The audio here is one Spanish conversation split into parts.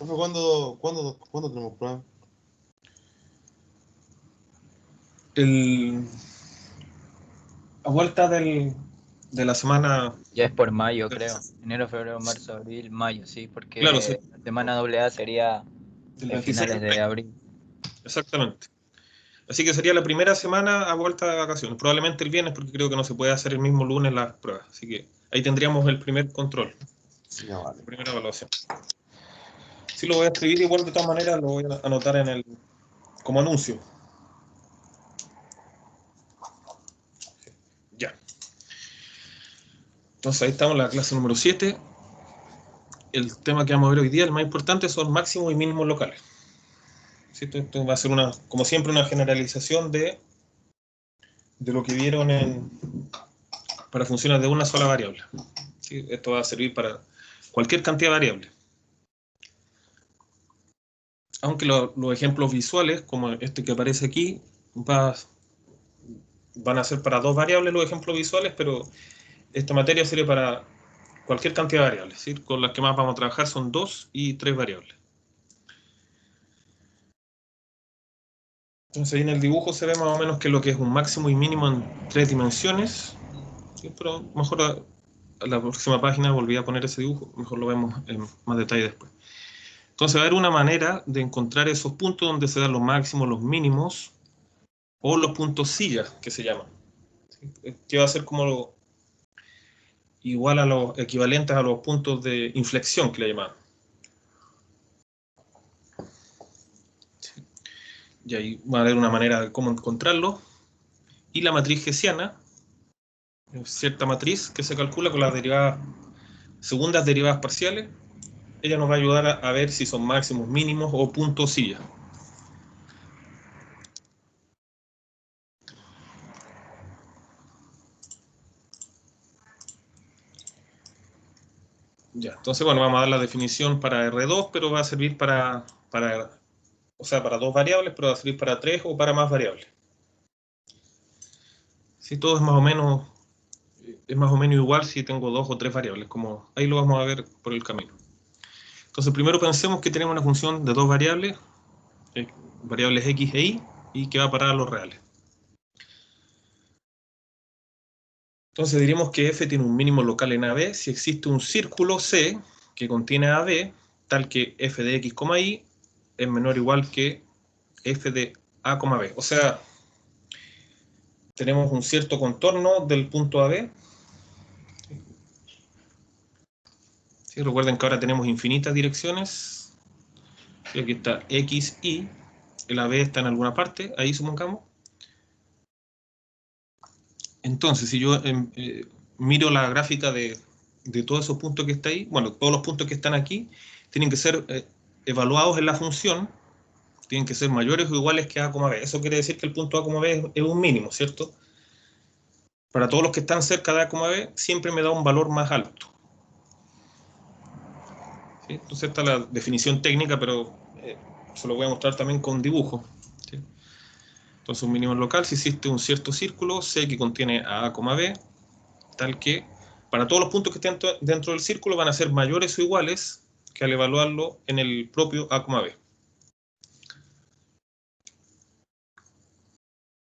Profe, ¿cuándo tenemos prueba? A vuelta de la semana... Ya es por mayo, creo. Enero, febrero, marzo, abril, mayo, sí, porque Claro, sí. la semana AA sería Del en 26 finales de abril. Exactamente. Así que sería la primera semana a vuelta de vacaciones. Probablemente el viernes, porque creo que no se puede hacer el mismo lunes las pruebas. Así que ahí tendríamos el primer control. Ya vale. La primera evaluación. Sí, lo voy a escribir igual, de todas maneras, lo voy a anotar como anuncio. Ya. Entonces ahí estamos en la clase número 7. El tema que vamos a ver hoy día, el más importante, son máximos y mínimos locales. ¿Sí? Esto va a ser, como siempre, una generalización de lo que vieron para funciones de una sola variable. ¿Sí? Esto va a servir para cualquier cantidad de variables. Aunque los ejemplos visuales, como este que aparece aquí, van a ser para dos variables los ejemplos visuales, pero esta materia sirve para cualquier cantidad de variables. ¿Sí? Con las que más vamos a trabajar son 2 y 3 variables. Entonces ahí en el dibujo se ve más o menos que lo que es un máximo y mínimo en 3 dimensiones. ¿Sí? Pero mejor a la próxima página volví a poner ese dibujo, mejor lo vemos en más detalle después. Entonces va a haber una manera de encontrar esos puntos donde se dan los máximos, los mínimos, o los puntos sillas, que se llaman. ¿Sí? Que va a ser como igual a los equivalentes a los puntos de inflexión que le llaman. ¿Sí? Y ahí va a haber una manera de cómo encontrarlo. Y la matriz hessiana, cierta matriz que se calcula con las segundas derivadas parciales, ella nos va a ayudar a ver si son máximos, mínimos o puntos silla. Ya, entonces, bueno, vamos a dar la definición para R2, pero va a servir para dos variables, pero va a servir para 3 o para más variables. Si todo es más o menos igual si tengo 2 o 3 variables, como ahí lo vamos a ver por el camino. Entonces, primero pensemos que tenemos una función de dos variables, variables x e y que va a parar a los reales. Entonces diríamos que f tiene un mínimo local en AB si existe un círculo C que contiene AB, tal que f de x, y es menor o igual que f de a, b. O sea, tenemos un cierto contorno del punto AB. ¿Sí? Recuerden que ahora tenemos infinitas direcciones. ¿Sí? Aquí está x, y. El AB está en alguna parte, ahí supongamos. Entonces, si yo miro la gráfica de todos esos puntos que está ahí, bueno, todos los puntos que están aquí, tienen que ser evaluados en la función, tienen que ser mayores o iguales que a, b. Eso quiere decir que el punto a, b es un mínimo, ¿cierto? Para todos los que están cerca de a, b, siempre me da un valor más alto. ¿Sí? Entonces esta es la definición técnica, pero se lo voy a mostrar también con dibujo. ¿Sí? Entonces un mínimo local si existe un cierto círculo C que contiene a, b, tal que para todos los puntos que estén dentro del círculo van a ser mayores o iguales que al evaluarlo en el propio a, b.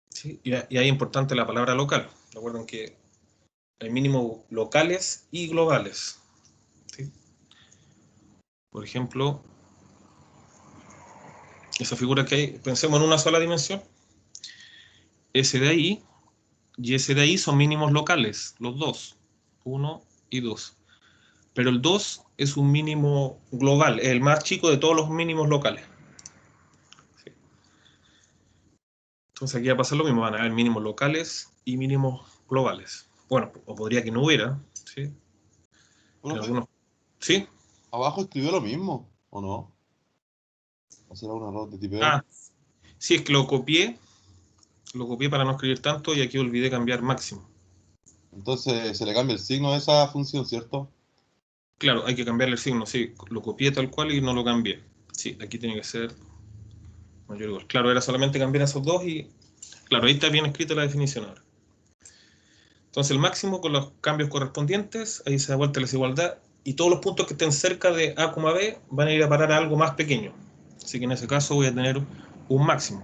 ¿Sí? Y ahí es importante la palabra local. Recuerden que hay mínimos locales y globales. ¿Sí? Por ejemplo, esa figura que hay, pensemos en una sola dimensión. Ese de ahí y ese de ahí son mínimos locales, los dos, 1 y 2. Pero el 2 es un mínimo global, el más chico de todos los mínimos locales. ¿Sí? Entonces aquí va a pasar lo mismo, van a haber mínimos locales y mínimos globales. Bueno, o podría que no hubiera, ¿sí? En algunos... ¿Sí? Abajo escribió lo mismo, ¿o no? ¿O será un error de tipeo? Ah, sí, es que lo copié para no escribir tanto y aquí olvidé cambiar máximo. Entonces se le cambia el signo a esa función, ¿cierto? Claro, hay que cambiarle el signo, sí, lo copié tal cual y no lo cambié. Sí, aquí tiene que ser mayor o igual. Claro, era solamente cambiar esos dos y... Claro, ahí está bien escrita la definición ahora. Entonces el máximo con los cambios correspondientes, ahí se da vuelta la desigualdad, y todos los puntos que estén cerca de A, B van a ir a parar a algo más pequeño. Así que en ese caso voy a tener un máximo.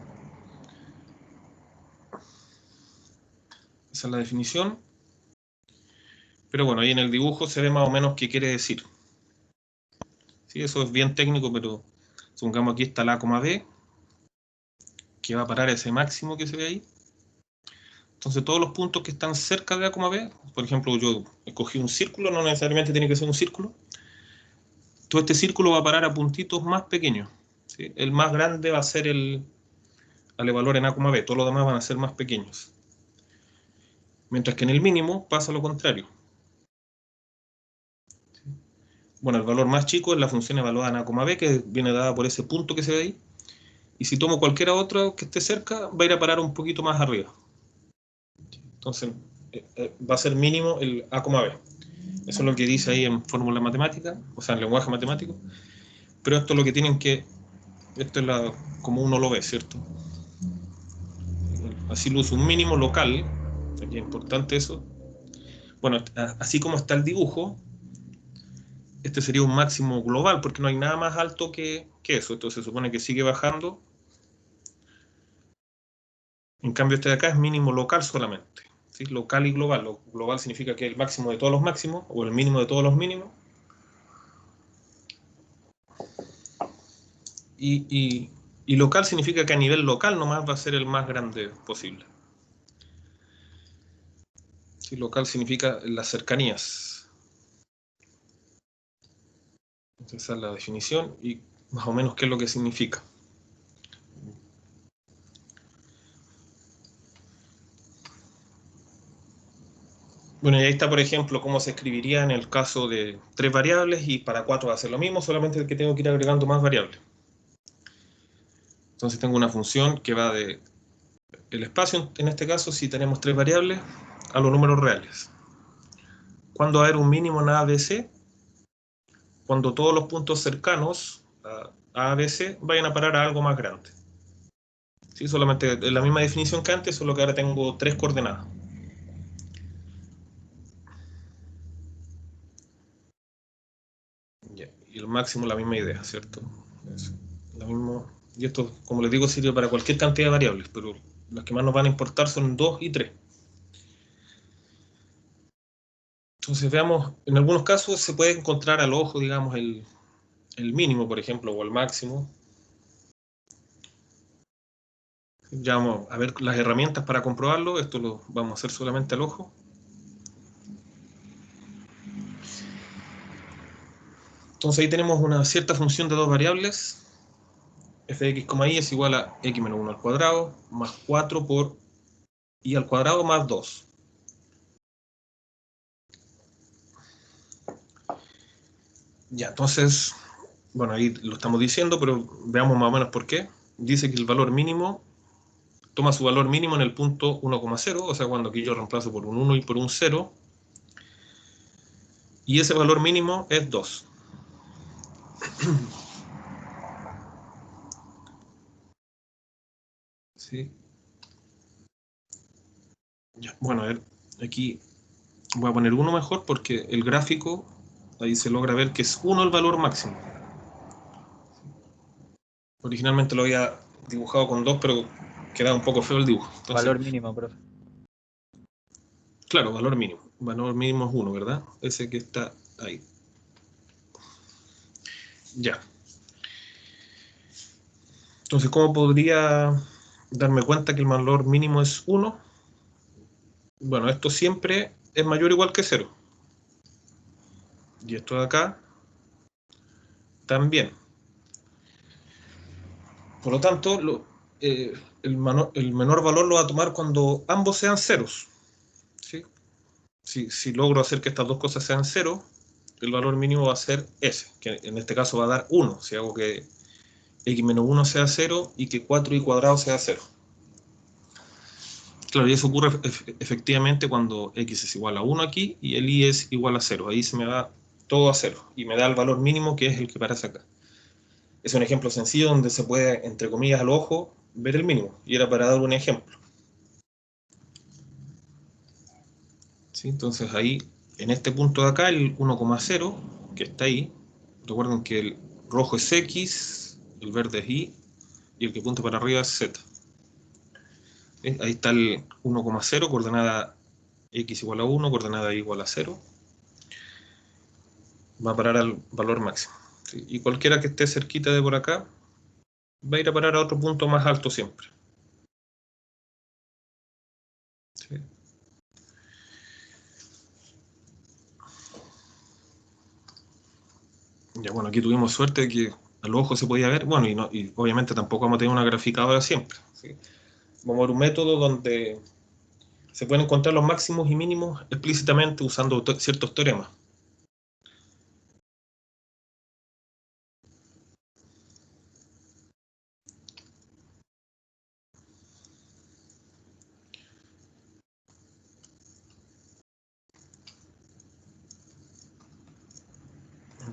Esa es la definición. Pero bueno, ahí en el dibujo se ve más o menos qué quiere decir. Sí, eso es bien técnico, pero supongamos aquí está la A, B, que va a parar a ese máximo que se ve ahí. Entonces todos los puntos que están cerca de A, B, por ejemplo, yo escogí un círculo, no necesariamente tiene que ser un círculo. Todo este círculo va a parar a puntitos más pequeños. ¿Sí? El más grande va a ser al valor en A, B, todos los demás van a ser más pequeños. Mientras que en el mínimo pasa lo contrario. Bueno, el valor más chico es la función evaluada en A, B, que viene dada por ese punto que se ve ahí. Y si tomo cualquiera otro que esté cerca, va a ir a parar un poquito más arriba. Entonces, va a ser mínimo el A, B. Eso es lo que dice ahí en fórmula matemática, o sea, en lenguaje matemático. Pero esto es lo que tienen que... Esto es como uno lo ve, ¿cierto? Así lo uso un mínimo local. Aquí es importante eso. Bueno, así como está el dibujo, este sería un máximo global, porque no hay nada más alto que eso. Entonces se supone que sigue bajando. En cambio, este de acá es mínimo local solamente. ¿Sí? Local y global. Lo global significa que es el máximo de todos los máximos, o el mínimo de todos los mínimos. Y local significa que a nivel local nomás va a ser el más grande posible. ¿Sí? Local significa las cercanías. Entonces esa es la definición y más o menos qué es lo que significa. Bueno, y ahí está, por ejemplo, cómo se escribiría en el caso de 3 variables y para 4 va a ser lo mismo, solamente que tengo que ir agregando más variables. Entonces tengo una función que va de el espacio, en este caso, si tenemos 3 variables, a los números reales. ¿Cuándo va a haber un mínimo en A, B, C? Cuando todos los puntos cercanos a A, B, C vayan a parar a algo más grande. ¿Sí? Solamente la misma definición que antes, solo que ahora tengo 3 coordenadas. Y el máximo la misma idea, ¿cierto? Lo mismo. Y esto, como les digo, sirve para cualquier cantidad de variables, pero las que más nos van a importar son 2 y 3. Entonces veamos, en algunos casos se puede encontrar al ojo, digamos, el mínimo, por ejemplo, o el máximo. Ya vamos a ver las herramientas para comprobarlo. Esto lo vamos a hacer solamente al ojo. Entonces ahí tenemos una cierta función de dos variables. F de x, y es igual a x menos 1 al cuadrado más 4 por y al cuadrado más 2. Ya, entonces, bueno, ahí lo estamos diciendo, pero veamos más o menos por qué. Dice que el valor mínimo toma su valor mínimo en el punto 1,0, o sea, cuando aquí yo reemplazo por un 1 y por un 0, y ese valor mínimo es 2. ¿Sí? Ya, bueno, a ver, aquí voy a poner 1 mejor porque el gráfico, ahí se logra ver que es 1 el valor máximo. Originalmente lo había dibujado con 2, pero queda un poco feo el dibujo. Entonces, Valor mínimo, profe. claro, valor mínimo. Valor mínimo es 1, ¿verdad? Ese que está ahí. Ya. Entonces, ¿cómo podría darme cuenta que el valor mínimo es 1? Bueno, esto siempre es mayor o igual que 0. Y esto de acá también. Por lo tanto, el menor valor lo va a tomar cuando ambos sean ceros. ¿Sí? Si logro hacer que estas dos cosas sean 0, el valor mínimo va a ser ese, que en este caso va a dar 1. Si hago que x menos 1 sea 0 y que 4y cuadrado sea 0. Claro, y eso ocurre efectivamente cuando x es igual a 1 aquí y el y es igual a 0. Ahí se me va todo a 0 y me da el valor mínimo que es el que aparece acá. Es un ejemplo sencillo donde se puede, entre comillas, al ojo, ver el mínimo. Y era para dar un ejemplo. ¿Sí? Entonces ahí, en este punto de acá, el 1,0 que está ahí. Recuerden que el rojo es X, el verde es Y, y el que apunta para arriba es Z. ¿Sí? Ahí está el 1,0, coordenada X igual a 1, coordenada Y igual a 0. Va a parar al valor máximo. ¿Sí? Y cualquiera que esté cerquita de por acá va a ir a parar a otro punto más alto siempre. ¿Sí? Ya, bueno, aquí tuvimos suerte de que al ojo se podía ver, bueno, y obviamente tampoco vamos a tener una graficadora siempre. ¿Sí? Vamos a ver un método donde se pueden encontrar los máximos y mínimos explícitamente usando ciertos teoremas.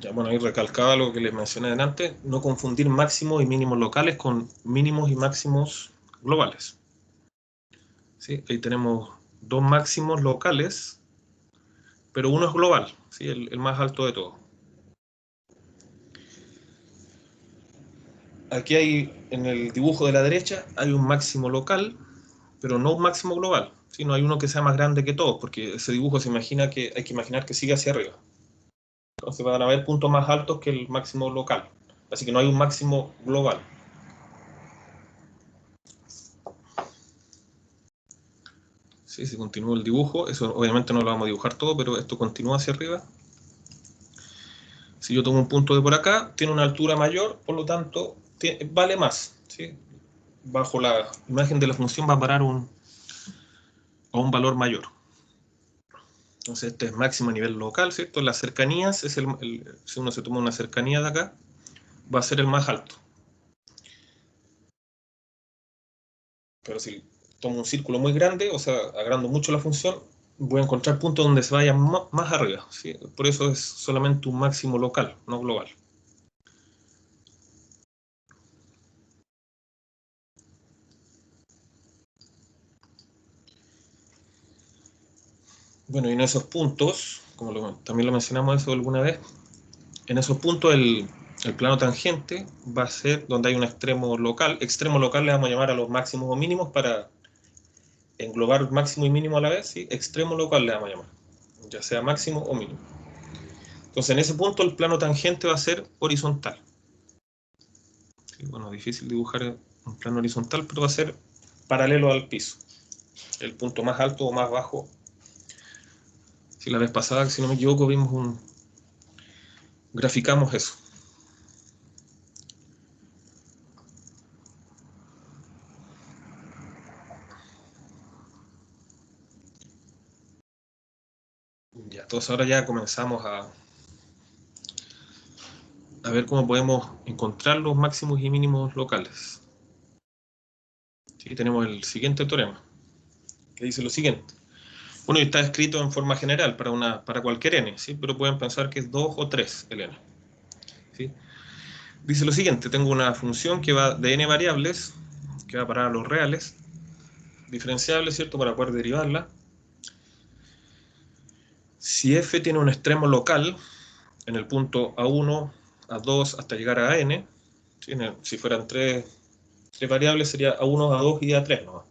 Ya, bueno, ahí recalcaba lo que les mencioné antes, no confundir máximos y mínimos locales con mínimos y máximos globales. ¿Sí? Ahí tenemos dos máximos locales, pero uno es global, ¿sí? El más alto de todos. Aquí hay, en el dibujo de la derecha, hay un máximo local, pero no un máximo global, ¿sí? No hay uno que sea más grande que todos, porque ese dibujo se imagina que hay que imaginar que sigue hacia arriba. Entonces van a haber puntos más altos que el máximo local. Así que no hay un máximo global. Sí, si continúa el dibujo, eso obviamente no lo vamos a dibujar todo, pero esto continúa hacia arriba. Si yo tomo un punto de por acá, tiene una altura mayor, por lo tanto, vale más. ¿Sí? Bajo la imagen de la función va a parar a un valor mayor. Entonces este es máximo a nivel local, ¿cierto? Las cercanías, si uno se toma una cercanía de acá, va a ser el más alto. Pero si tomo un círculo muy grande, o sea, agrando mucho la función, voy a encontrar puntos donde se vaya más arriba. ¿Sí? Por eso es solamente un máximo local, no global. Bueno, y en esos puntos, como también lo mencionamos eso alguna vez, en esos puntos el plano tangente va a ser donde hay un extremo local. Extremo local le vamos a llamar a los máximos o mínimos para englobar máximo y mínimo a la vez. ¿Sí? Extremo local le vamos a llamar, ya sea máximo o mínimo. Entonces en ese punto el plano tangente va a ser horizontal. ¿Sí? Bueno, difícil dibujar un plano horizontal, pero va a ser paralelo al piso. El punto más alto o más bajo. Si la vez pasada, si no me equivoco, graficamos eso. Ya, entonces ahora ya comenzamos a ver cómo podemos encontrar los máximos y mínimos locales. ¿Sí? Tenemos el siguiente teorema, que dice lo siguiente. Bueno, y está escrito en forma general para cualquier n, ¿sí? Pero pueden pensar que es 2 o 3 el n. ¿Sí? Dice lo siguiente, tengo una función que va de n variables, que va para los reales, diferenciables, ¿cierto? Para poder derivarla. Si f tiene un extremo local, en el punto A1, A2, hasta llegar a n, ¿sí? Si fueran tres variables sería A1, A2 y A3 nomás.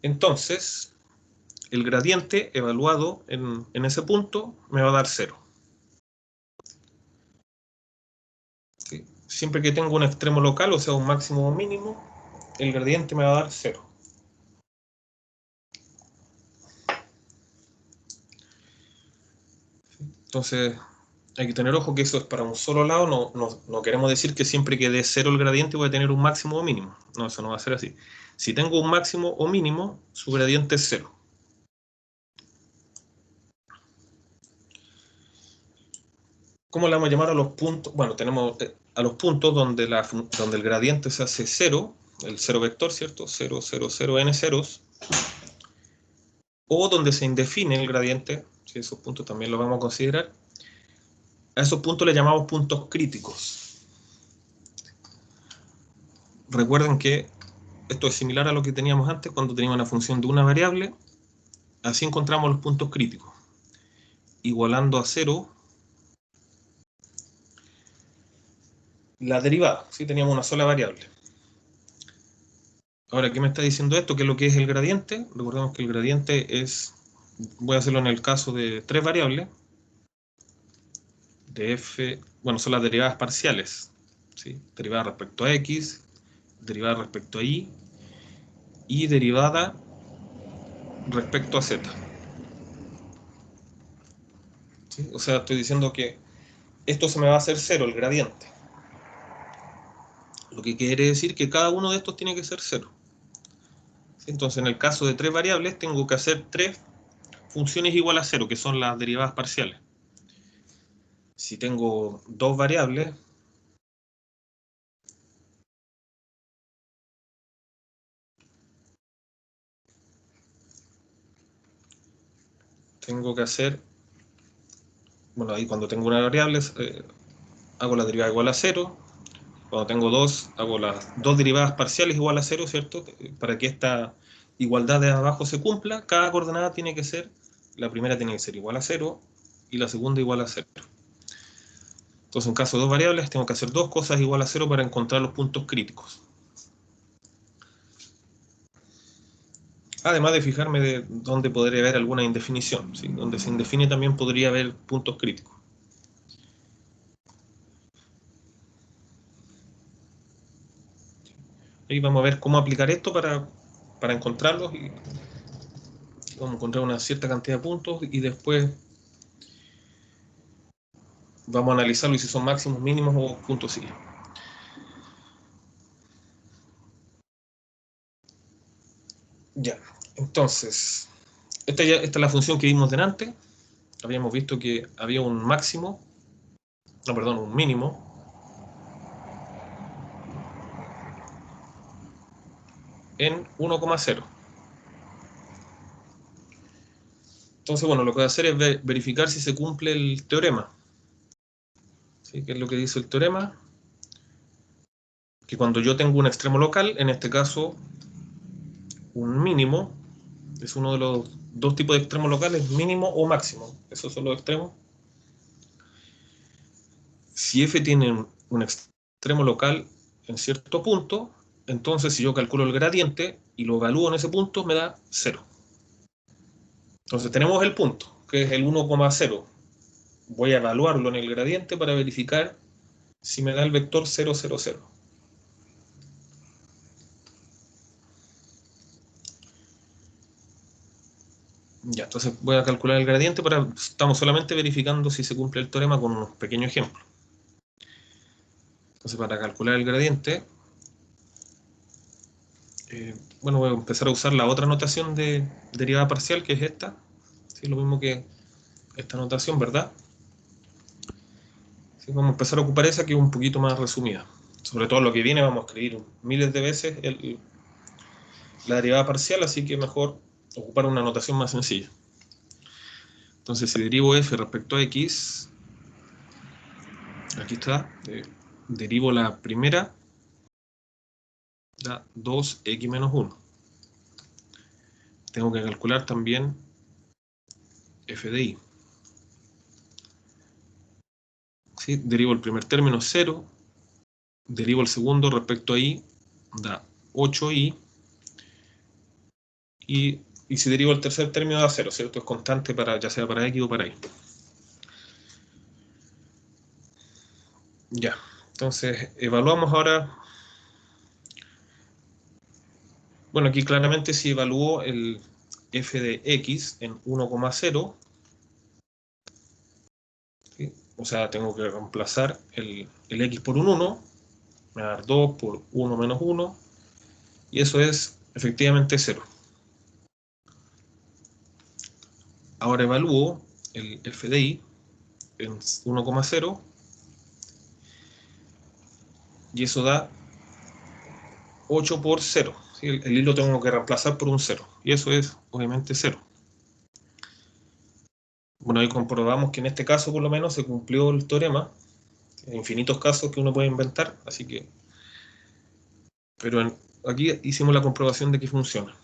Entonces, el gradiente evaluado en ese punto me va a dar 0. ¿Sí? Siempre que tengo un extremo local, o sea, un máximo o mínimo, el gradiente me va a dar 0. Entonces, hay que tener ojo que eso es para un solo lado. No queremos decir que siempre que dé 0 el gradiente voy a tener un máximo o mínimo. No, eso no va a ser así. Si tengo un máximo o mínimo, su gradiente es 0. ¿Cómo le vamos a llamar a los puntos? Bueno, tenemos a los puntos donde el gradiente se hace 0, el 0 vector, ¿cierto? 0, 0, 0, n ceros. O donde se indefine el gradiente, si esos puntos también los vamos a considerar. A esos puntos le llamamos puntos críticos. Recuerden que esto es similar a lo que teníamos antes cuando teníamos una función de una variable. Así encontramos los puntos críticos. Igualando a 0 la derivada, ¿sí? Teníamos una sola variable. Ahora, ¿qué me está diciendo esto? ¿Qué es lo que es el gradiente? Recordemos que el gradiente es, voy a hacerlo en el caso de tres variables, de f, bueno, son las derivadas parciales, ¿sí? Derivada respecto a x, derivada respecto a y derivada respecto a z. ¿Sí? O sea, estoy diciendo que esto se me va a hacer cero, el gradiente. Lo que quiere decir que cada uno de estos tiene que ser cero. ¿Sí? Entonces, en el caso de tres variables, tengo que hacer tres funciones igual a cero, que son las derivadas parciales. Si tengo dos variables, tengo que hacer, bueno, ahí cuando tengo una variable, hago la derivada igual a cero. Cuando tengo dos, hago las dos derivadas parciales igual a cero, ¿cierto? Para que esta igualdad de abajo se cumpla, cada coordenada tiene que ser, la primera tiene que ser igual a cero y la segunda igual a cero. Entonces, en caso de dos variables, tengo que hacer dos cosas igual a cero para encontrar los puntos críticos. Además de fijarme de dónde podría haber alguna indefinición, ¿sí? Donde se indefine también podría haber puntos críticos. Ahí vamos a ver cómo aplicar esto para encontrarlos y vamos a encontrar una cierta cantidad de puntos y después vamos a analizarlo y si son máximos, mínimos o puntos sí. Ya, entonces, esta es la función que vimos delante. Habíamos visto que había un máximo, no, perdón, un mínimo en 1,0. Entonces, bueno, lo que voy a hacer es verificar si se cumple el teorema. ¿Sí? ¿Qué es lo que dice el teorema? Que cuando yo tengo un extremo local, en este caso un mínimo, es uno de los dos tipos de extremos locales, mínimo o máximo. Esos son los extremos. Si f tiene un extremo local en cierto punto, entonces si yo calculo el gradiente y lo evalúo en ese punto, me da 0. Entonces tenemos el punto, que es el 1,0. Voy a evaluarlo en el gradiente para verificar si me da el vector 0, 0, 0. Ya, entonces voy a calcular el gradiente estamos solamente verificando si se cumple el teorema con unos pequeños ejemplos. Entonces para calcular el gradiente, bueno, voy a empezar a usar la otra notación de derivada parcial, que es esta. ¿Sí? Lo mismo que esta notación, ¿verdad? ¿Sí? Vamos a empezar a ocupar esa, que es un poquito más resumida. Sobre todo lo que viene vamos a escribir miles de veces la derivada parcial, así que mejor ocupar una notación más sencilla. Entonces, si derivo f respecto a x, aquí está, derivo la primera, da 2x menos 1. Tengo que calcular también f de y. ¿Sí? Derivo el primer término 0, derivo el segundo respecto a y, da 8y, y si derivo el tercer término da 0, ¿cierto? Es constante ya sea para x o para y. Ya, entonces evaluamos ahora. Bueno, aquí claramente si evalúo el f de x en 1,0, ¿sí? O sea, tengo que reemplazar el x por un 1, me va a dar 2 por 1 menos 1, y eso es efectivamente 0. Ahora evalúo el f de y en 1,0, y eso da 8 por 0. ¿Sí? El y lo tengo que reemplazar por un 0, y eso es obviamente 0. Bueno, ahí comprobamos que en este caso por lo menos se cumplió el teorema. Hay infinitos casos que uno puede inventar, así que... Pero aquí hicimos la comprobación de que funciona.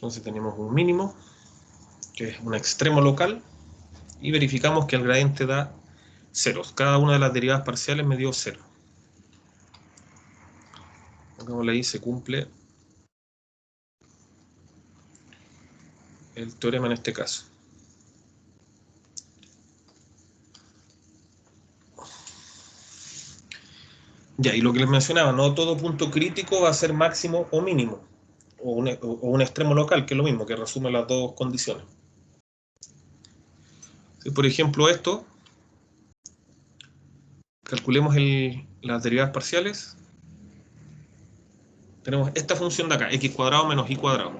Entonces tenemos un mínimo, que es un extremo local, y verificamos que el gradiente da ceros. Cada una de las derivadas parciales me dio 0. Pongámosle ahí, se cumple el teorema en este caso. Ya, y lo que les mencionaba, no todo punto crítico va a ser máximo o mínimo, o un extremo local, que es lo mismo, que resume las dos condiciones. Si, por ejemplo, esto, calculemos las derivadas parciales, tenemos esta función de acá, x cuadrado menos y cuadrado.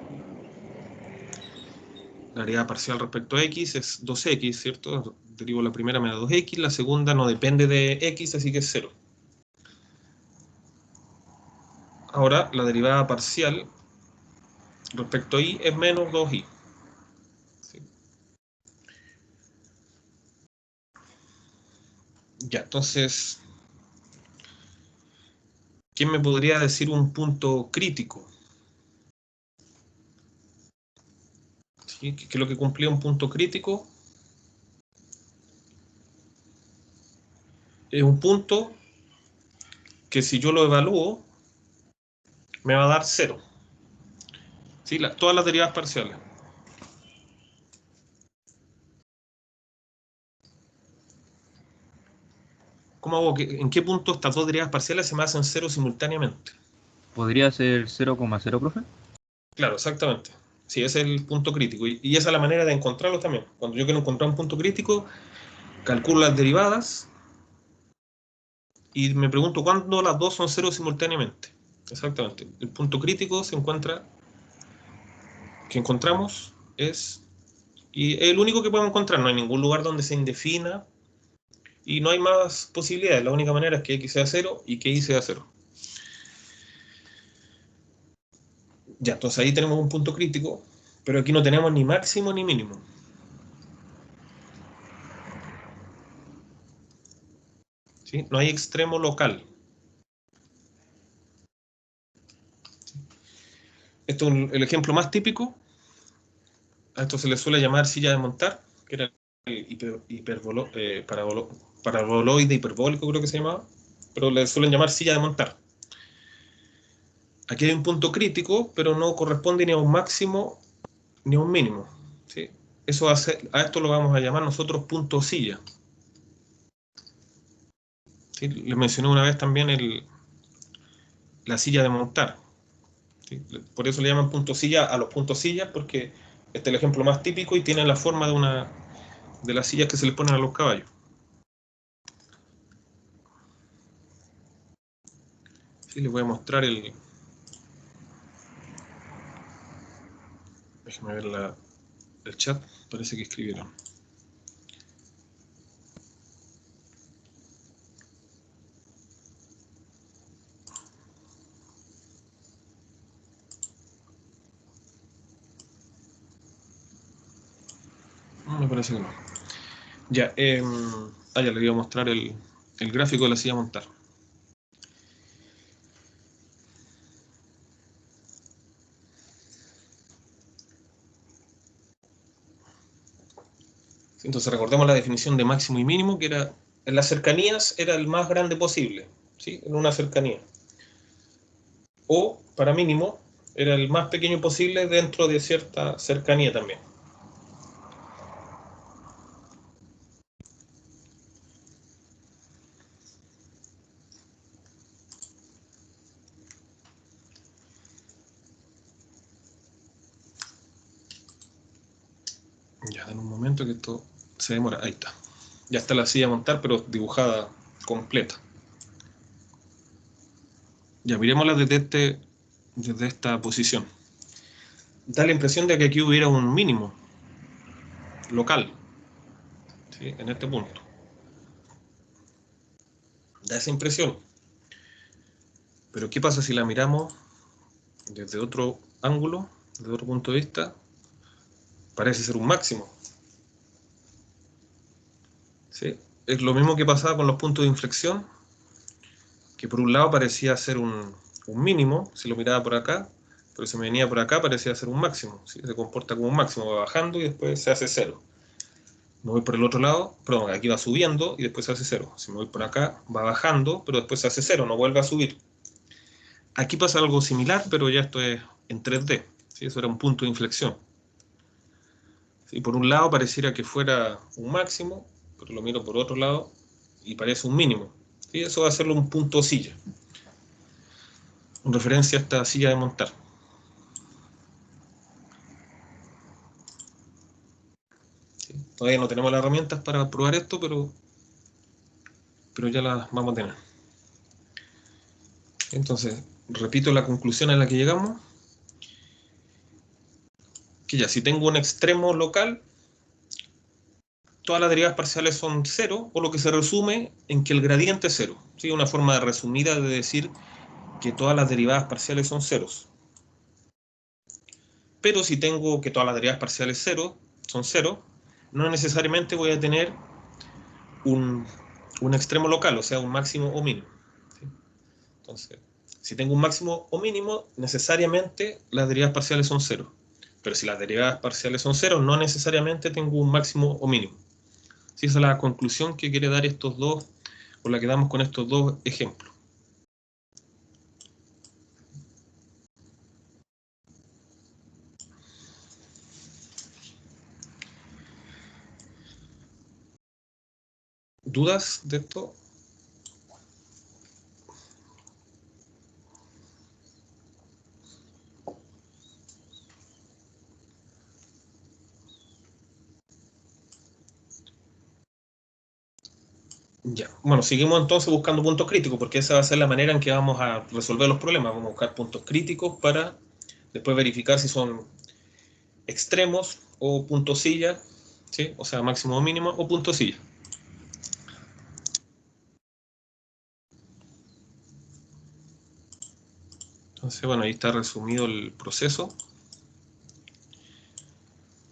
La derivada parcial respecto a x es 2x, ¿cierto? Derivo la primera, me da 2x, la segunda no depende de x, así que es 0. Ahora, la derivada parcial respecto a y es menos 2y. ¿Sí? Ya, entonces, ¿quién me podría decir un punto crítico? ¿Sí? ¿Qué es lo que cumplía un punto crítico? Es un punto que si yo lo evalúo, me va a dar 0. ¿Sí? Todas las derivadas parciales. ¿Cómo hago? ¿En qué punto estas dos derivadas parciales se me hacen 0 simultáneamente? ¿Podría ser 0,0, profe? Claro, exactamente. Sí, ese es el punto crítico. Y esa es la manera de encontrarlo también. Cuando yo quiero encontrar un punto crítico, calculo las derivadas y me pregunto cuándo las dos son 0 simultáneamente. Exactamente. El punto crítico se encuentra, que encontramos es, y es el único que podemos encontrar. No hay ningún lugar donde se indefina y no hay más posibilidades. La única manera es que x sea 0 y que y sea 0. Ya, entonces ahí tenemos un punto crítico, pero aquí no tenemos ni máximo ni mínimo. ¿Sí? No hay extremo local. Esto es el ejemplo más típico. A esto se le suele llamar silla de montar, que era el paraboloide hiperbólico, creo que se llamaba, pero le suelen llamar silla de montar. Aquí hay un punto crítico, pero no corresponde ni a un máximo ni a un mínimo. ¿Sí? A esto lo vamos a llamar nosotros punto silla. ¿Sí? Les mencioné una vez también la silla de montar. ¿Sí? Por eso le llaman punto silla a los puntos sillas, porque este es el ejemplo más típico y tiene la forma de las sillas que se les ponen a los caballos. Sí, les voy a mostrar Déjenme ver el chat, parece que escribieron. Me parece que no. Ya, ya les voy a mostrar el gráfico de la silla montar. Entonces recordemos la definición de máximo y mínimo, que era en las cercanías era el más grande posible, ¿sí? En una cercanía. O, para mínimo, era el más pequeño posible dentro de cierta cercanía también. Ya, en un momento que esto se demora. Ahí está. Ya está la silla a montar, pero dibujada completa. Ya, miremosla desde esta posición. Da la impresión de que aquí hubiera un mínimo local, ¿sí? En este punto. Da esa impresión. Pero ¿qué pasa si la miramos desde otro ángulo, desde otro punto de vista? Parece ser un máximo. ¿Sí? Es lo mismo que pasaba con los puntos de inflexión, que por un lado parecía ser un mínimo, si lo miraba por acá, Pero si me venía por acá parecía ser un máximo, ¿sí? Se comporta como un máximo, va bajando y después se hace 0. Me voy por el otro lado, perdón, aquí va subiendo y después se hace 0. Si me voy por acá, va bajando, pero después se hace 0, no vuelve a subir. Aquí pasa algo similar, pero ya esto es en 3D, ¿sí? Eso era un punto de inflexión. ¿Sí? Por un lado pareciera que fuera un máximo, pero lo miro por otro lado y parece un mínimo. ¿Sí? Eso va a hacerlo un punto silla, en referencia a esta silla de montar. ¿Sí? Todavía no tenemos las herramientas para probar esto, pero ya las vamos a tener. Entonces, repito la conclusión a la que llegamos, que ya si tengo un extremo local, todas las derivadas parciales son 0, o lo que se resume en que el gradiente es 0. ¿Sí? Una forma resumida de decir que todas las derivadas parciales son ceros. Pero si tengo que todas las derivadas parciales son 0, no necesariamente voy a tener un extremo local, o sea, un máximo o mínimo. ¿Sí? Entonces, si tengo un máximo o mínimo, necesariamente las derivadas parciales son 0. Pero si las derivadas parciales son 0, no necesariamente tengo un máximo o mínimo. ¿Sí? Esa es la conclusión que quiere dar estos dos, o la que damos con estos dos ejemplos. ¿Dudas de esto? Ya. Bueno, seguimos entonces buscando puntos críticos, porque esa va a ser la manera en que vamos a resolver los problemas. Vamos a buscar puntos críticos para después verificar si son extremos o puntos silla, ¿sí? O sea, máximo o mínimo, o puntos silla. Entonces, bueno, ahí está resumido el proceso.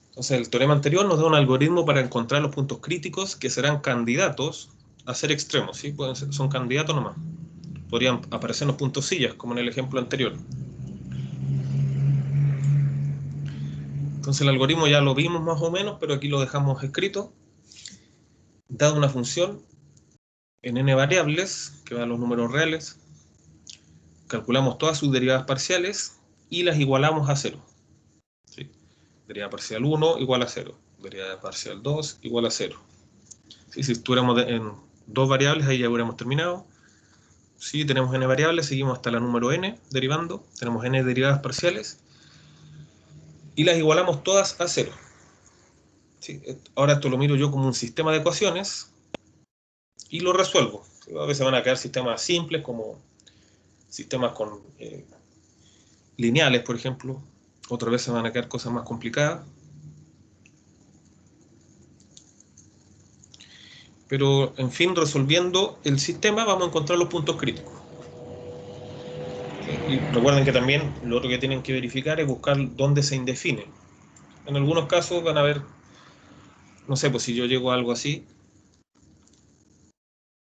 Entonces, el teorema anterior nos da un algoritmo para encontrar los puntos críticos que serán candidatos a ser extremos, ¿sí? Pueden ser, son candidatos nomás. Podrían aparecer los puntos sillas, como en el ejemplo anterior. Entonces, el algoritmo ya lo vimos más o menos, pero aquí lo dejamos escrito. Dada una función en n variables, que van los números reales, calculamos todas sus derivadas parciales y las igualamos a 0. ¿Sí? Derivada parcial 1 igual a 0. Derivada parcial 2 igual a 0. ¿Sí? Si estuviéramos en dos variables, ahí ya hubiéramos terminado. Si tenemos n variables, seguimos hasta la número n derivando. Tenemos n derivadas parciales y las igualamos todas a 0. ¿Sí? Ahora esto lo miro yo como un sistema de ecuaciones y lo resuelvo. A veces van a quedar sistemas simples, como sistemas con lineales, por ejemplo. Otras veces van a quedar cosas más complicadas. Pero, en fin, resolviendo el sistema vamos a encontrar los puntos críticos. Y recuerden que también lo otro que tienen que verificar es buscar dónde se indefine. En algunos casos van a ver, no sé, pues si yo llego a algo así,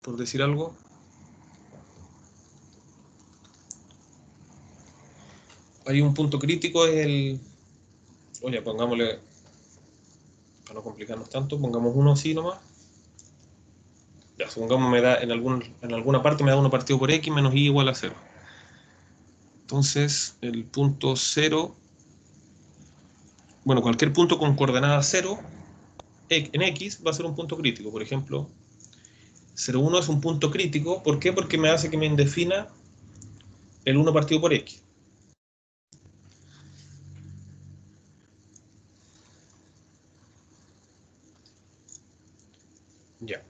por decir algo, hay un punto crítico, es el... Oye, pongámosle, para no complicarnos tanto, pongamos uno así nomás. Ya, supongamos me da en alguna parte me da 1 partido por x menos y igual a 0. Entonces, el punto 0, bueno, cualquier punto con coordenada 0 en x va a ser un punto crítico. Por ejemplo, 0,1 es un punto crítico. ¿Por qué? Porque me hace que me indefina el 1 partido por x. Ya.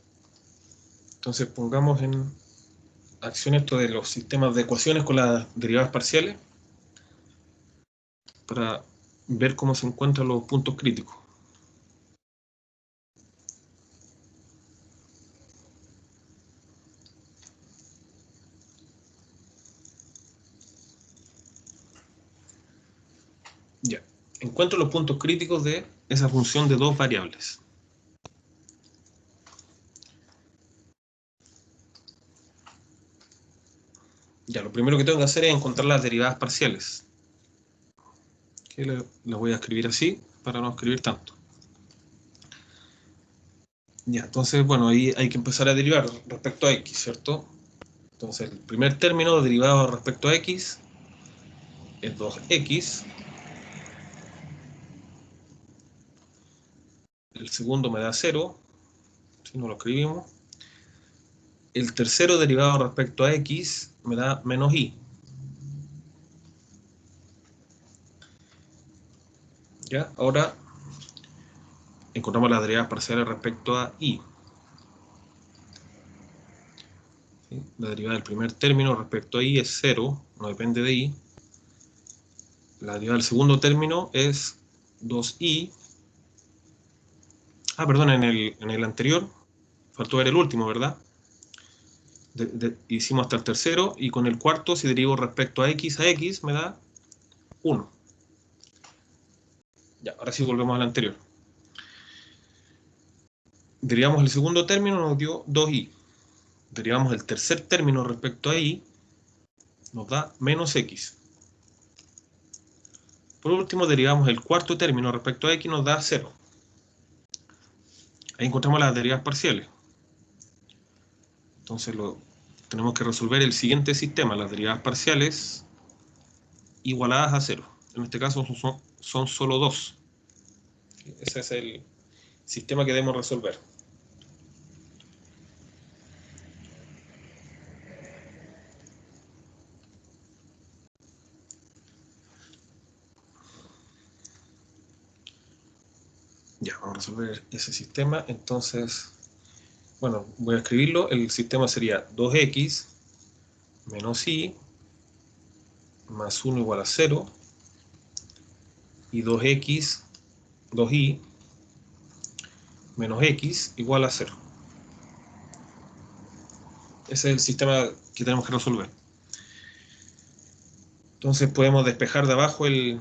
Entonces pongamos en acción esto de los sistemas de ecuaciones con las derivadas parciales para ver cómo se encuentran los puntos críticos. Ya. Encuentro los puntos críticos de esa función de dos variables. Ya, lo primero que tengo que hacer es encontrar las derivadas parciales. que lo voy a escribir así para no escribir tanto. Ya, entonces, bueno, ahí hay que empezar a derivar respecto a x, ¿cierto? Entonces, el primer término derivado respecto a x es 2x. El segundo me da 0, si no lo escribimos. El tercero derivado respecto a x me da menos y. ¿Ya? Ahora encontramos las derivadas parciales respecto a y. ¿Sí? La derivada del primer término respecto a y es 0, no depende de y. La derivada del segundo término es 2i. Ah, perdón, en el anterior faltó ver el último, ¿verdad? Hicimos hasta el tercero, y con el cuarto, si derivo respecto a x me da 1. Ya, ahora sí volvemos al anterior. Derivamos el segundo término, nos dio 2i. Derivamos el tercer término respecto a y, nos da menos x. Por último, derivamos el cuarto término respecto a x, nos da 0. Ahí encontramos las derivadas parciales. Entonces tenemos que resolver el siguiente sistema, las derivadas parciales igualadas a 0. En este caso son solo 2. Ese es el sistema que debemos resolver. Ya, vamos a resolver ese sistema. Entonces, bueno, voy a escribirlo. El sistema sería 2x menos y más 1 igual a 0, y 2x, 2y menos x igual a 0. Ese es el sistema que tenemos que resolver. Entonces podemos despejar de abajo el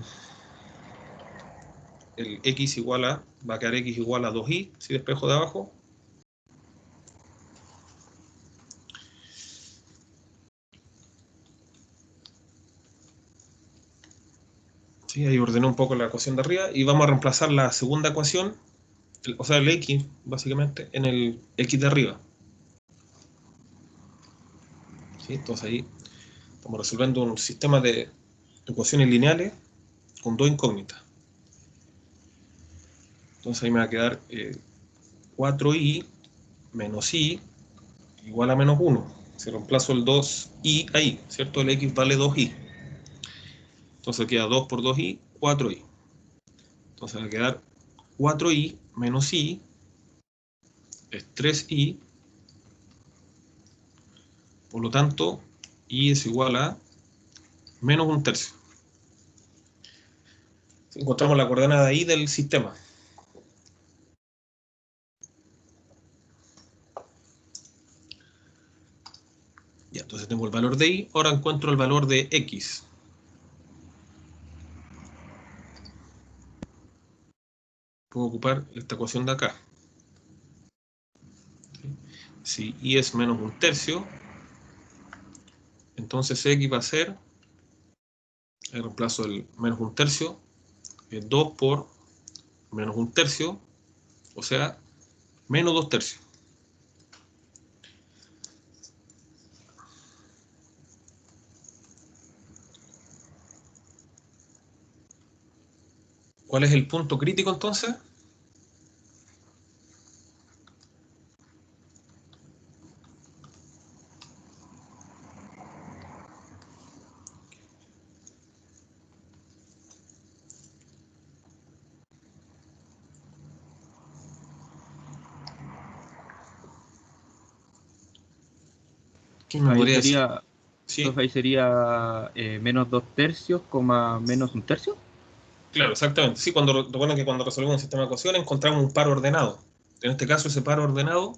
x igual a, va a quedar x igual a 2i, si despejo de abajo. Sí, ahí ordené un poco la ecuación de arriba, y vamos a reemplazar la segunda ecuación, o sea, el x, básicamente, en el x de arriba. ¿Sí? Entonces ahí estamos resolviendo un sistema de ecuaciones lineales con dos incógnitas. Entonces ahí me va a quedar 4i menos i igual a menos 1. Si reemplazo el 2i ahí, ¿cierto? El x vale 2i. Entonces queda 2 por 2i, 4i. Entonces va a quedar 4i menos i es 3i. Por lo tanto, i es igual a menos 1/3. Encontramos la coordenada i del sistema. Ya, entonces tengo el valor de i. Ahora encuentro el valor de x. Puedo ocupar esta ecuación de acá. Si i es menos 1/3, entonces x va a ser, el reemplazo del menos 1/3, es 2 por menos 1/3, o sea, menos 2/3. ¿Cuál es el punto crítico entonces? ¿Quién me Ahí podría decir? sería, Sí, profe, ahí sería menos 2/3, menos 1/3. claro, exactamente. Sí, recuerden que cuando resolvemos un sistema de ecuaciones encontramos un par ordenado. En este caso, ese par ordenado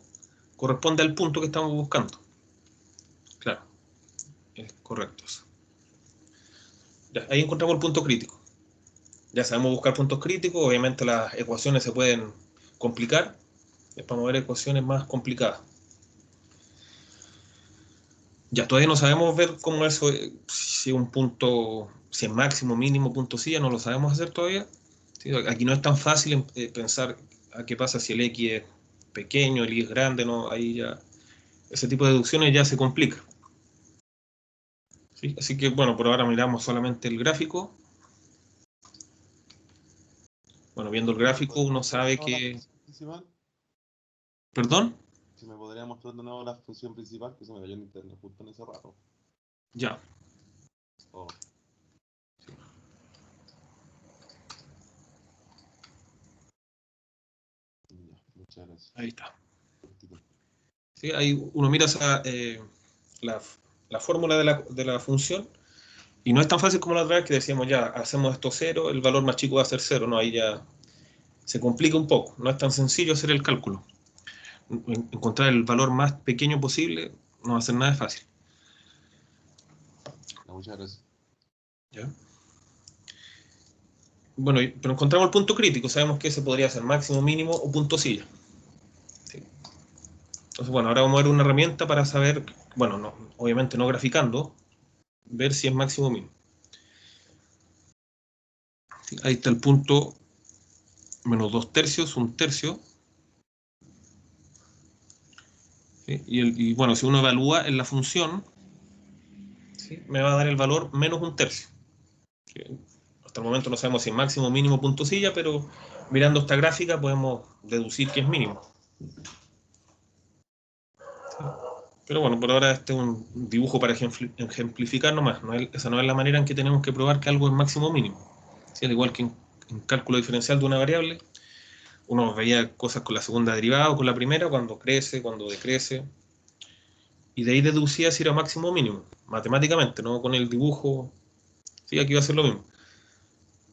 corresponde al punto que estamos buscando. Claro, es correcto eso. Ya, ahí encontramos el punto crítico. Ya sabemos buscar puntos críticos. Obviamente las ecuaciones se pueden complicar. Es para mover ecuaciones más complicadas. Ya, todavía no sabemos ver cómo eso, si un punto, si es máximo, mínimo, punto silla, no lo sabemos hacer todavía. ¿Sí? Aquí no es tan fácil pensar a qué pasa si el X es pequeño, el Y es grande, ¿no? Ahí ya, ese tipo de deducciones ya se complica. ¿Sí? Así que, bueno, por ahora miramos solamente el gráfico. Bueno, viendo el gráfico uno sabe que... Principal. ¿Perdón? Si me podría mostrar de nuevo la función principal, que se me cayó en internet justo en ese rato. Ya. Oh. Ya, muchas gracias. Ahí está. ¿Sí? Ahí uno mira la fórmula de la función y no es tan fácil como la otra vez que decíamos ya, hacemos esto cero, el valor más chico va a ser cero, ¿no? Ahí ya se complica un poco, no es tan sencillo hacer el cálculo. Encontrar el valor más pequeño posible no va a ser nada fácil. Ya, muchas gracias. ¿Ya? Bueno, pero encontramos el punto crítico, sabemos que ese podría ser máximo, mínimo o punto silla. ¿Sí? Entonces, bueno, ahora vamos a ver una herramienta para saber, bueno, no, obviamente no graficando, ver si es máximo o mínimo. ¿Sí? Ahí está el punto menos 2/3, 1/3. ¿Sí? Y bueno, si uno evalúa en la función, ¿sí? Me va a dar el valor menos 1/3. ¿Sí? Hasta el momento no sabemos si es máximo, mínimo, punto silla, pero mirando esta gráfica podemos deducir que es mínimo. Pero bueno, por ahora este es un dibujo para ejemplificar nomás. Esa no es la manera en que tenemos que probar que algo es máximo o mínimo. ¿Sí? Al igual que en cálculo diferencial de una variable, uno veía cosas con la segunda derivada o con la primera, cuando crece, cuando decrece. Y de ahí deducía si era máximo o mínimo, matemáticamente, no con el dibujo. Sí, aquí va a ser lo mismo.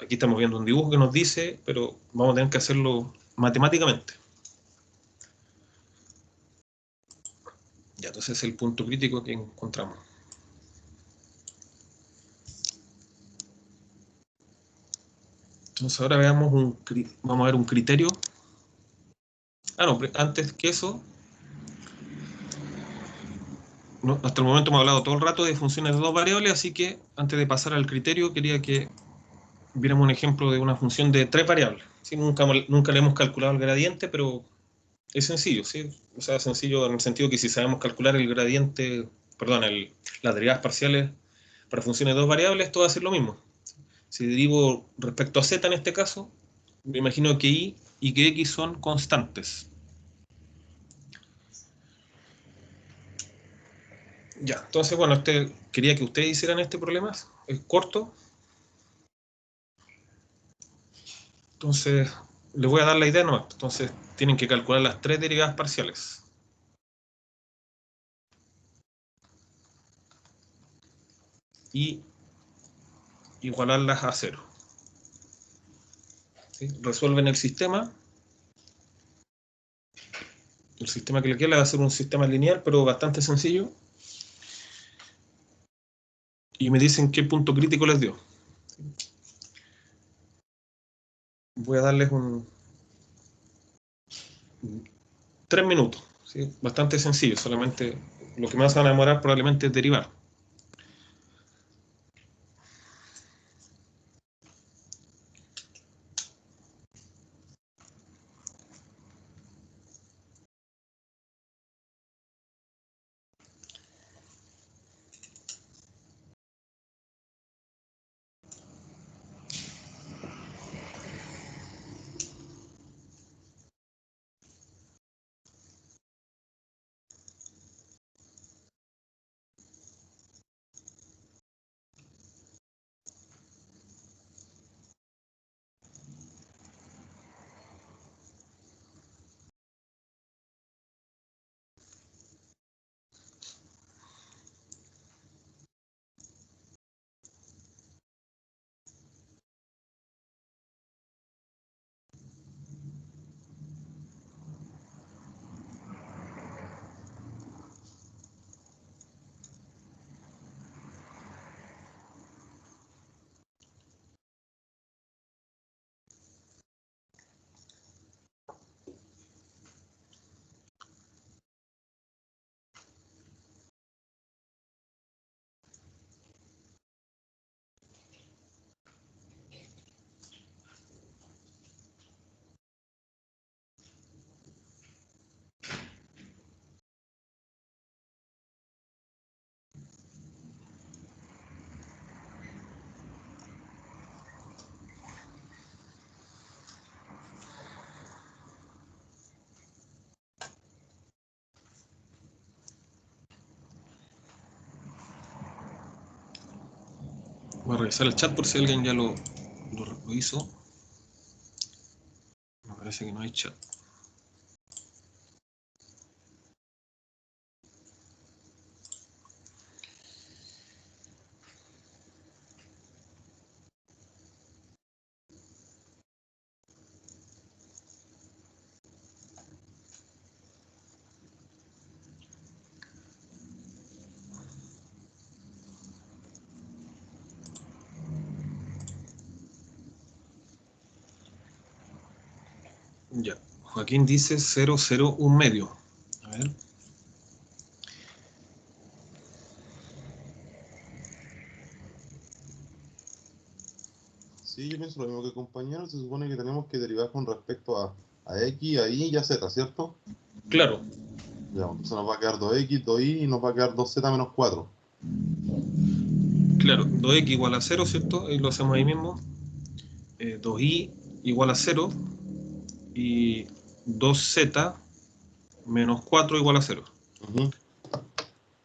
Aquí estamos viendo un dibujo que nos dice, pero vamos a tener que hacerlo matemáticamente. Ya, entonces es el punto crítico que encontramos. Entonces ahora vamos a ver un criterio. Ah, no, antes que eso, no, hasta el momento hemos hablado todo el rato de funciones de dos variables, así que antes de pasar al criterio quería que viéramos un ejemplo de una función de tres variables. ¿Sí? Nunca le hemos calculado el gradiente, pero es sencillo, ¿sí? O sea, sencillo en el sentido que si sabemos calcular el gradiente, perdón, las derivadas parciales para funciones de dos variables, esto va a ser lo mismo. Si derivo respecto a z en este caso, me imagino que y que x son constantes. Ya, entonces, bueno, quería que ustedes hicieran este problema, es corto. Entonces, les voy a dar la idea nomás. Entonces, tienen que calcular las tres derivadas parciales. Y igualarlas a cero. ¿Sí? Resuelven el sistema. El sistema que le queda va a ser un sistema lineal, pero bastante sencillo. Y me dicen qué punto crítico les dio. Voy a darles 3 minutos. ¿Sí? Bastante sencillo, solamente lo que más van a demorar probablemente es derivar. Voy a revisar el chat por si alguien ya lo hizo. Me parece que no hay chat. Ya. Joaquín dice 0,0, un medio. A ver. Sí, yo pienso lo mismo que el compañero. Se supone que tenemos que derivar con respecto a X, a Y y a Z, ¿cierto? Claro. Ya, entonces nos va a quedar 2X, 2Y y nos va a quedar 2Z menos 4. Claro. 2x igual a 0, ¿cierto? Ahí lo hacemos ahí mismo. 2y igual a 0. Y 2z menos 4 igual a 0.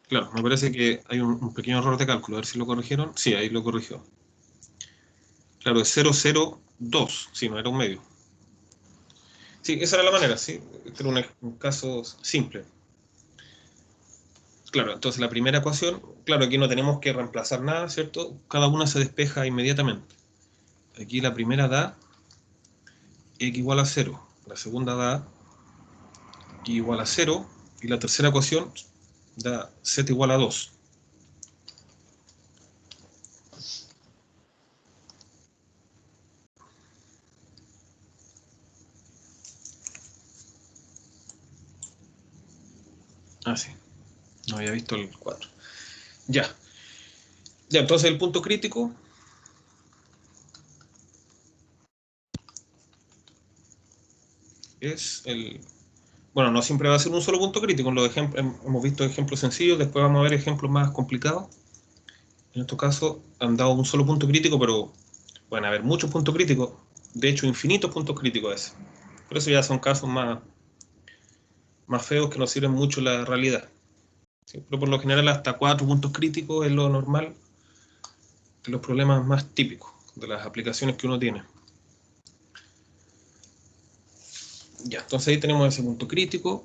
Claro, me parece que hay un pequeño error de cálculo. A ver si lo corrigieron. Sí, ahí lo corrigió. Claro, es 0,02. Sí, no era un medio. Sí, esa era la manera, sí. Este era un caso simple. Claro, entonces la primera ecuación, claro, aquí no tenemos que reemplazar nada, ¿cierto? Cada una se despeja inmediatamente. Aquí la primera da x igual a 0. La segunda da y igual a 0. Y la tercera ecuación da z igual a 2. Ah, sí. No había visto el 4. Ya. Ya, entonces el punto crítico es el... Bueno, no siempre va a ser un solo punto crítico. En los hemos visto ejemplos sencillos, después vamos a ver ejemplos más complicados. En estos casos han dado un solo punto crítico, pero van a haber muchos puntos críticos. De hecho, infinitos puntos críticos a veces. Por eso ya son casos más feos que no sirven mucho la realidad. ¿Sí? Pero por lo general hasta 4 puntos críticos es lo normal de los problemas más típicos de las aplicaciones que uno tiene. Ya, entonces ahí tenemos ese punto crítico.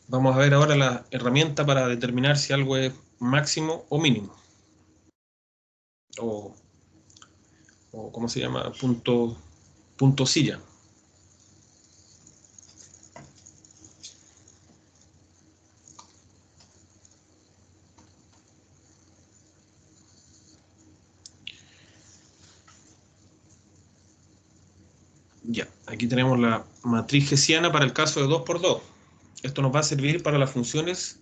Vamos a ver ahora la herramienta para determinar si algo es máximo o mínimo. O ¿cómo se llama? Punto silla. Ya, aquí tenemos la matriz hessiana para el caso de 2×2. Esto nos va a servir para las funciones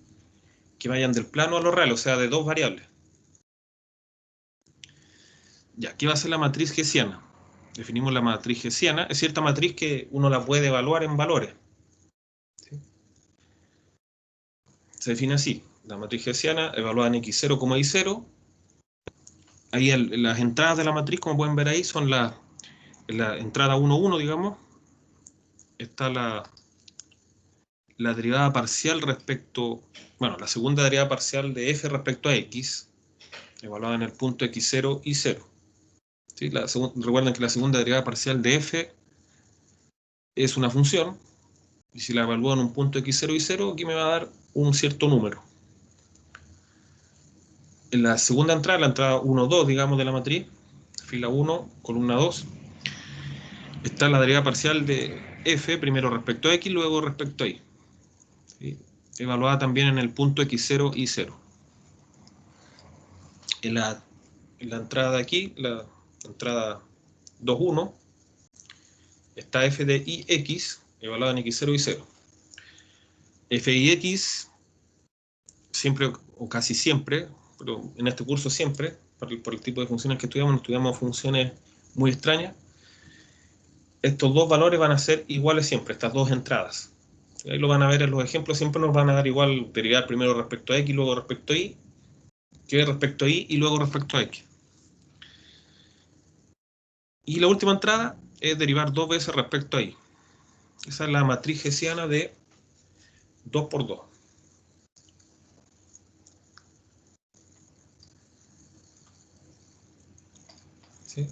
que vayan del plano a lo real, o sea, de dos variables. Ya, aquí va a ser la matriz hessiana. Definimos la matriz hessiana. Es cierta matriz que uno la puede evaluar en valores. ¿Sí? Se define así. La matriz hessiana evaluada en x0, y0. Ahí las entradas de la matriz, como pueden ver ahí, son la entrada 1, 1, digamos. Está la derivada parcial respecto, bueno, la segunda derivada parcial de f respecto a x, evaluada en el punto x0 y 0. ¿Sí? Recuerden que la segunda derivada parcial de f es una función, y si la evalúo en un punto x0 y 0, aquí me va a dar un cierto número. En la segunda entrada, la entrada 1, 2, digamos, de la matriz, fila 1, columna 2, está la derivada parcial de f, primero respecto a x, luego respecto a y. ¿Sí? Evaluada también en el punto x0 y 0. En la entrada de aquí, la entrada 2, 1, está f de ix, evaluada en x0 y 0. F y x, siempre o casi siempre, pero en este curso siempre, por el tipo de funciones que estudiamos funciones muy extrañas, estos dos valores van a ser iguales siempre, estas dos entradas. Ahí lo van a ver en los ejemplos, siempre nos van a dar igual derivar primero respecto a x, luego respecto a y, que respecto a y y luego respecto a x. Y la última entrada es derivar dos veces respecto a y. Esa es la matriz hessiana de 2×2. ¿sí?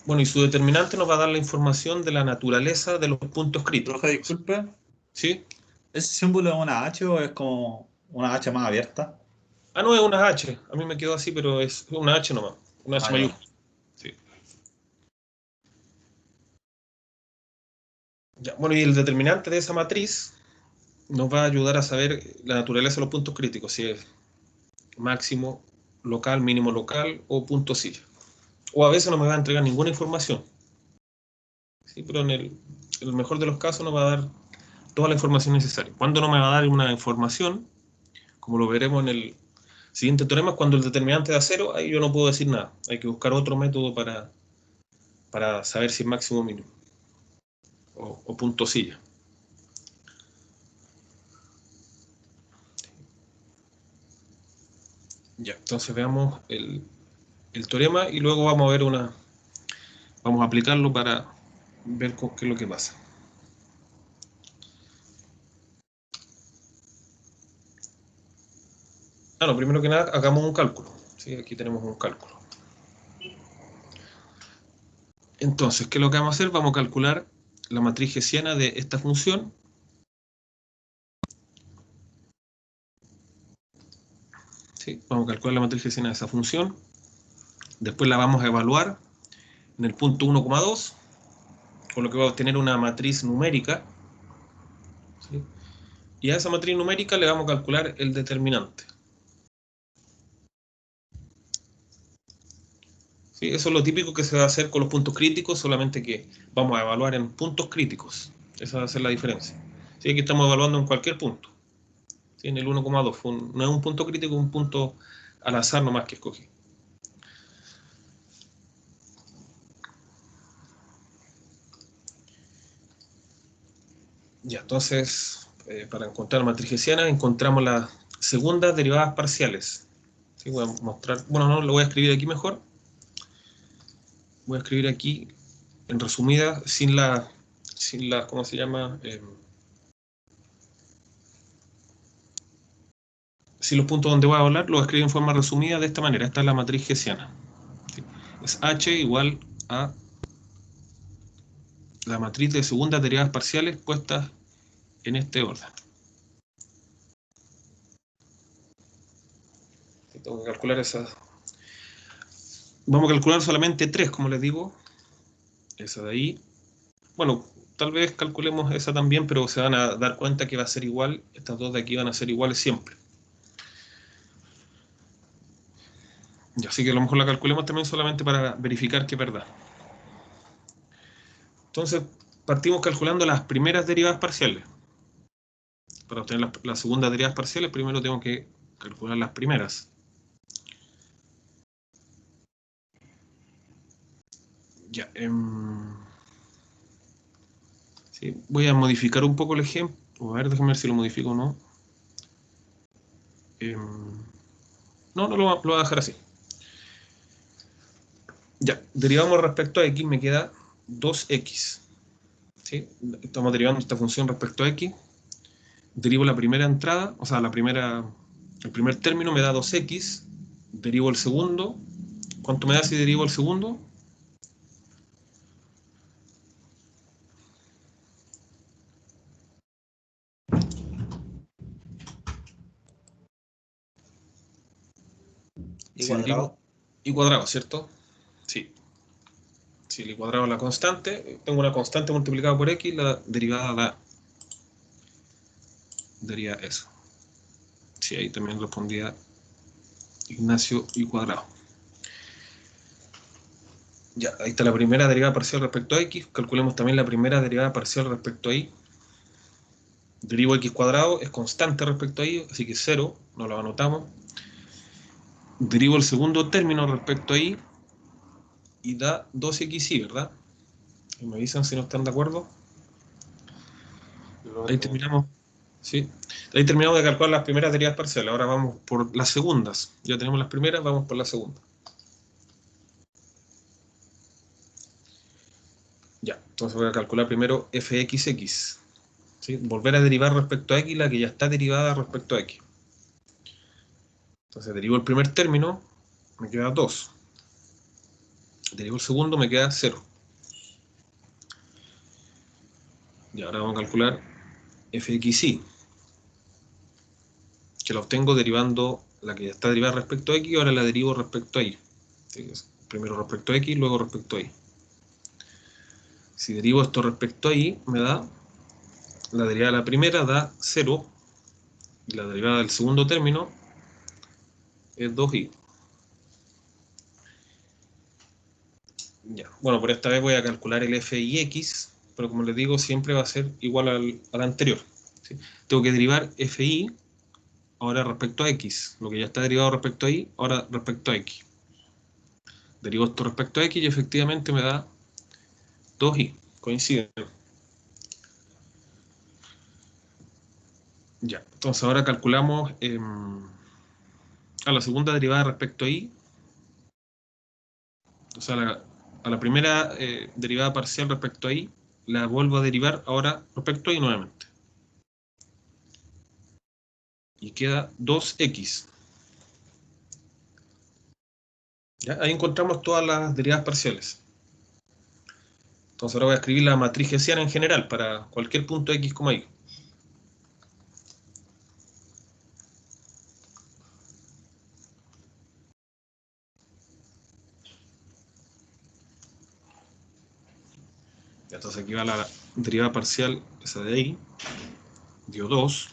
Bueno, y su determinante nos va a dar la información de la naturaleza de los puntos críticos. Profe, disculpe. ¿Sí? ¿Ese símbolo es una H o es como una H más abierta? Ah, no, es una H. A mí me quedó así, pero es una H nomás. Una H Ah, mayúscula. Sí. Ya, bueno, y el determinante de esa matriz nos va a ayudar a saber la naturaleza de los puntos críticos, si es máximo local, mínimo local o punto silla. O a veces no me va a entregar ninguna información. ¿Sí? Pero en el mejor de los casos nos va a dar toda la información necesaria. Cuando no me va a dar una información, como lo veremos en el siguiente teorema, es cuando el determinante da 0, ahí yo no puedo decir nada. Hay que buscar otro método para saber si es máximo o mínimo. O punto silla. Ya, entonces veamos el teorema y luego vamos a ver vamos a aplicarlo para ver qué es lo que pasa. No, primero que nada, hagamos un cálculo. ¿Sí? Aquí tenemos un cálculo. Entonces, ¿qué es lo que vamos a hacer? Vamos a calcular la matriz hessiana de esta función. ¿Sí? Vamos a calcular la matriz hessiana de esa función. Después la vamos a evaluar en el punto 1,2, con lo que va a obtener una matriz numérica. ¿Sí? Y a esa matriz numérica le vamos a calcular el determinante. ¿Sí? Eso es lo típico que se va a hacer con los puntos críticos, solamente que vamos a evaluar en puntos críticos. Esa va a ser la diferencia. ¿Sí? Aquí estamos evaluando en cualquier punto. ¿Sí? En el 1,2. No es un punto crítico, es un punto al azar nomás que escogí. Ya, entonces, para encontrar la matriz hessiana, encontramos las segundas derivadas parciales. ¿Sí? Voy a mostrar, bueno, no, lo voy a escribir aquí mejor. Voy a escribir aquí, en resumida, sin la ¿cómo se llama? Sin los puntos donde voy a hablar, lo voy a escribir en forma resumida de esta manera. Esta es la matriz hessiana. ¿Sí? Es H igual a la matriz de segundas derivadas parciales puestas en este orden. Tengo que calcular esas. Vamos a calcular solamente 3, como les digo. Esa de ahí. Bueno, tal vez calculemos esa también, pero se van a dar cuenta que va a ser igual. Estas dos de aquí van a ser iguales siempre. Y así que a lo mejor la calculemos también solamente para verificar que es verdad. Entonces, partimos calculando las primeras derivadas parciales. Para obtener las segundas derivadas parciales, primero tengo que calcular las primeras. Ya. Sí, voy a modificar un poco el ejemplo. A ver, déjame ver si lo modifico o no. No, lo voy a dejar así. Ya, derivamos respecto a x, me queda 2x. ¿Sí? Estamos derivando esta función respecto a x. Derivo la primera entrada, o sea, el primer término me da 2x. Derivo el segundo. ¿Cuánto me da si derivo el segundo? ¿Y cuadrado? Y cuadrado, ¿cierto? Sí. Si el cuadrado es la constante, tengo una constante multiplicada por x, la derivada daría eso. Sí, ahí también respondía Ignacio y cuadrado. Ya, ahí está la primera derivada parcial respecto a x. Calculemos también la primera derivada parcial respecto a y. Derivo x cuadrado, es constante respecto a y, así que 0, no lo anotamos. Derivo el segundo término respecto a y y da 2xy, ¿verdad? Y me avisan si no están de acuerdo. Ahí terminamos. ¿Sí? Ahí terminamos de calcular las primeras derivadas parciales. Ahora vamos por las segundas. Ya tenemos las primeras, vamos por las segundas. Ya, entonces voy a calcular primero fxx. ¿Sí? Volver a derivar respecto a x la que ya está derivada respecto a x. Entonces derivo el primer término, me queda 2. Derivo el segundo, me queda 0. Y ahora vamos a calcular fxy, que la obtengo derivando la que ya está derivada respecto a x, y ahora la derivo respecto a y. Primero respecto a x, luego respecto a y. Si derivo esto respecto a y, me da la derivada de la primera da 0, y la derivada del segundo término es 2y. Ya. Bueno, por esta vez voy a calcular el f y x, pero como les digo, siempre va a ser igual al anterior, ¿sí? Tengo que derivar fi ahora respecto a x, lo que ya está derivado respecto a y, ahora respecto a x. Derivo esto respecto a x y efectivamente me da 2y, coinciden. Ya, entonces ahora calculamos a la segunda derivada respecto a y, o sea, a la primera derivada parcial respecto a y, la vuelvo a derivar ahora respecto a y nuevamente. Y queda 2x. ¿Ya? Ahí encontramos todas las derivadas parciales. Entonces ahora voy a escribir la matriz hessiana en general para cualquier punto x, y. Entonces aquí va la derivada parcial, esa de ahí, dio 2,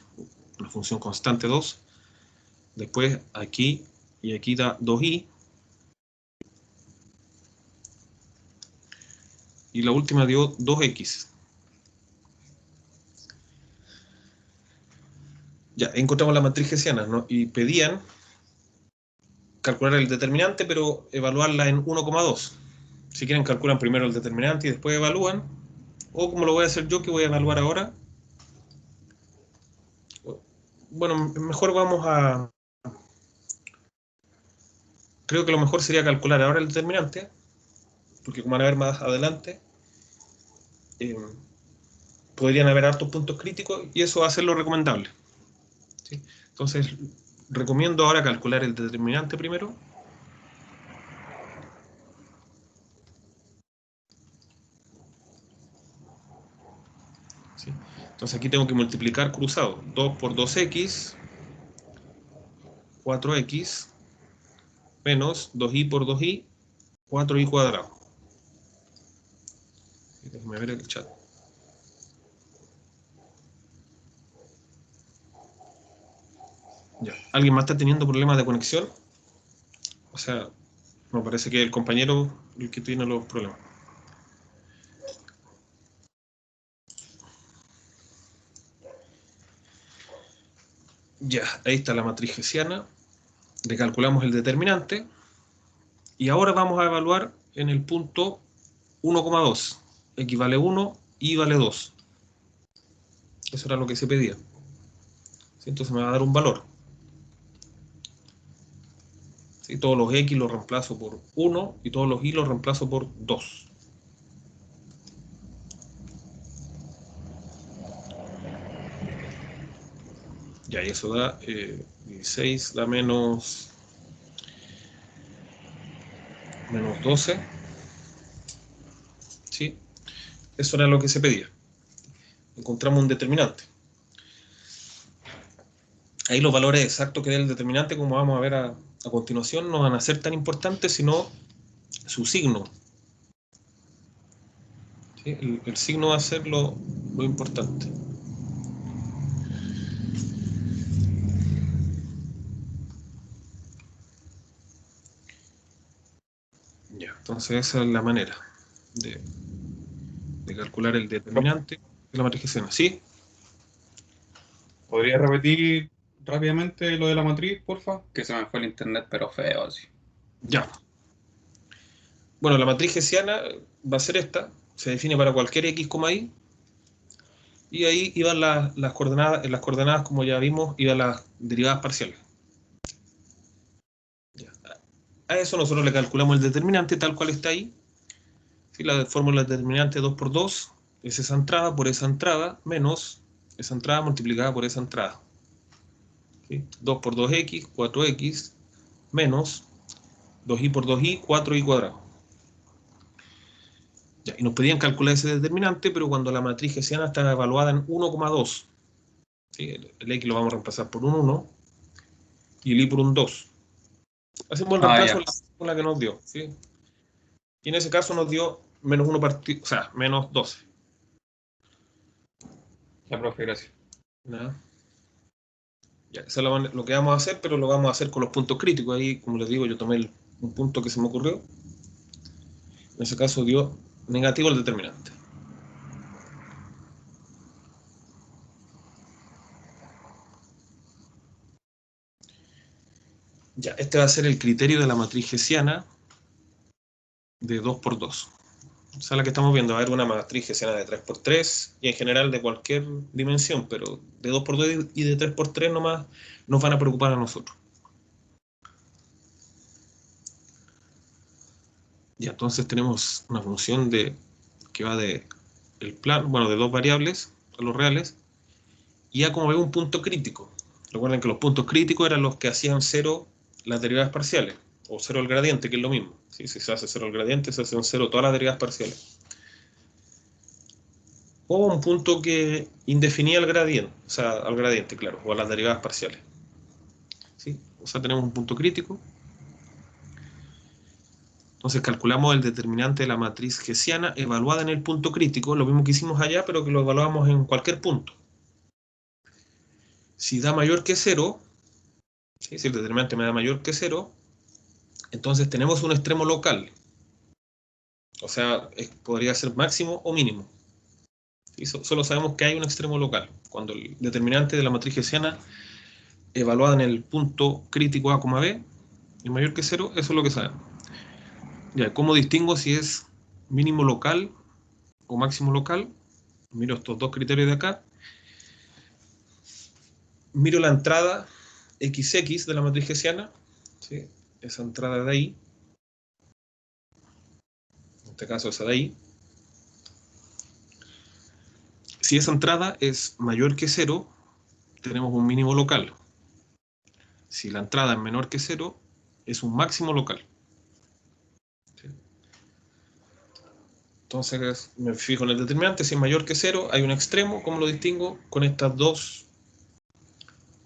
una función constante 2. Después aquí y aquí da 2y. Y la última dio 2x. Ya, encontramos la matriz hessiana, ¿no? Y pedían calcular el determinante, pero evaluarla en 1,2. Si quieren, calculan primero el determinante y después evalúan. O como lo voy a hacer yo, que voy a evaluar ahora. Bueno, mejor vamos a... Creo que lo mejor sería calcular ahora el determinante, porque como van a ver más adelante, podrían haber hartos puntos críticos y eso va a ser lo recomendable, ¿sí? Entonces, recomiendo ahora calcular el determinante primero. ¿Sí? Entonces aquí tengo que multiplicar cruzado. 2 por 2x, 4x, menos 2y por 2y, 4y cuadrado. Déjenme ver el chat. Ya. ¿Alguien más está teniendo problemas de conexión? O sea, me parece que el compañero el que tiene los problemas. Ya, ahí está la matriz hessiana. Le calculamos el determinante. Y ahora vamos a evaluar en el punto 1,2. X vale 1, Y vale 2. Eso era lo que se pedía. ¿Sí? Entonces me va a dar un valor. ¿Sí? Todos los X los reemplazo por 1 y todos los Y los reemplazo por 2. Ya, y eso da 16, da menos 12. ¿Sí? Eso era lo que se pedía. Encontramos un determinante. Ahí los valores exactos que da el determinante, como vamos a ver a continuación, no van a ser tan importantes, sino su signo. ¿Sí? El signo va a ser lo importante. Ya, entonces esa es la manera de calcular el determinante de la matriz hessiana. ¿Sí? ¿Podría repetir rápidamente lo de la matriz, porfa? Que se me fue el internet, pero feo así. Ya. Bueno, la matriz hessiana va a ser esta. Se define para cualquier x, y. Y ahí iban las coordenadas, en las coordenadas, como ya vimos, iban las derivadas parciales. Ya. A eso nosotros le calculamos el determinante tal cual está ahí. ¿Sí? La fórmula determinante 2 por 2 es esa entrada por esa entrada menos esa entrada multiplicada por esa entrada. ¿Sí? 2 por 2x, 4x, menos 2y por 2y, 4y cuadrado. Ya, y nos pedían calcular ese determinante, pero cuando la matriz hessiana está evaluada en 1,2, ¿sí? El X lo vamos a reemplazar por un 1 y el Y por un 2. Hacemos el reemplazo ya. en la fórmula que nos dio, ¿sí? Y en ese caso nos dio menos 1 partido, o sea, menos 12. Ya, profe, gracias. ¿Nada? Ya, eso es lo que vamos a hacer, pero lo vamos a hacer con los puntos críticos. Ahí, como les digo, yo tomé un punto que se me ocurrió. En ese caso dio negativo el determinante. Ya, este va a ser el criterio de la matriz hessiana de 2 por 2. Esa es la que estamos viendo. Va a haber una matriz hessiana de 3 por 3 y en general de cualquier dimensión, pero de 2 por 2 y de 3 por 3 nomás nos van a preocupar a nosotros. Y entonces tenemos una función que va de el plan, bueno, de dos variables a los reales, y ya como veo un punto crítico. Recuerden que los puntos críticos eran los que hacían cero las derivadas parciales, o cero el gradiente, que es lo mismo. ¿Sí? Si se hace cero el gradiente, se hacen cero todas las derivadas parciales. O un punto que indefinía el gradiente, o sea, al gradiente, claro, o a las derivadas parciales. ¿Sí? O sea, tenemos un punto crítico. Entonces calculamos el determinante de la matriz hessiana evaluada en el punto crítico, lo mismo que hicimos allá, pero que lo evaluamos en cualquier punto. Si da mayor que 0, ¿sí? Si el determinante me da mayor que 0, entonces tenemos un extremo local. O sea, podría ser máximo o mínimo. ¿Sí? Solo sabemos que hay un extremo local. Cuando el determinante de la matriz hessiana evaluada en el punto crítico A, B es mayor que 0, eso es lo que sabemos. Ya, ¿cómo distingo si es mínimo local o máximo local? Miro estos dos criterios de acá. Miro la entrada XX de la matriz hessiana, ¿sí? Esa entrada de ahí, en este caso esa de ahí. Si esa entrada es mayor que 0, tenemos un mínimo local. Si la entrada es menor que 0, es un máximo local. ¿Sí? Entonces me fijo en el determinante, si es mayor que 0, hay un extremo. ¿Cómo lo distingo? Con estas dos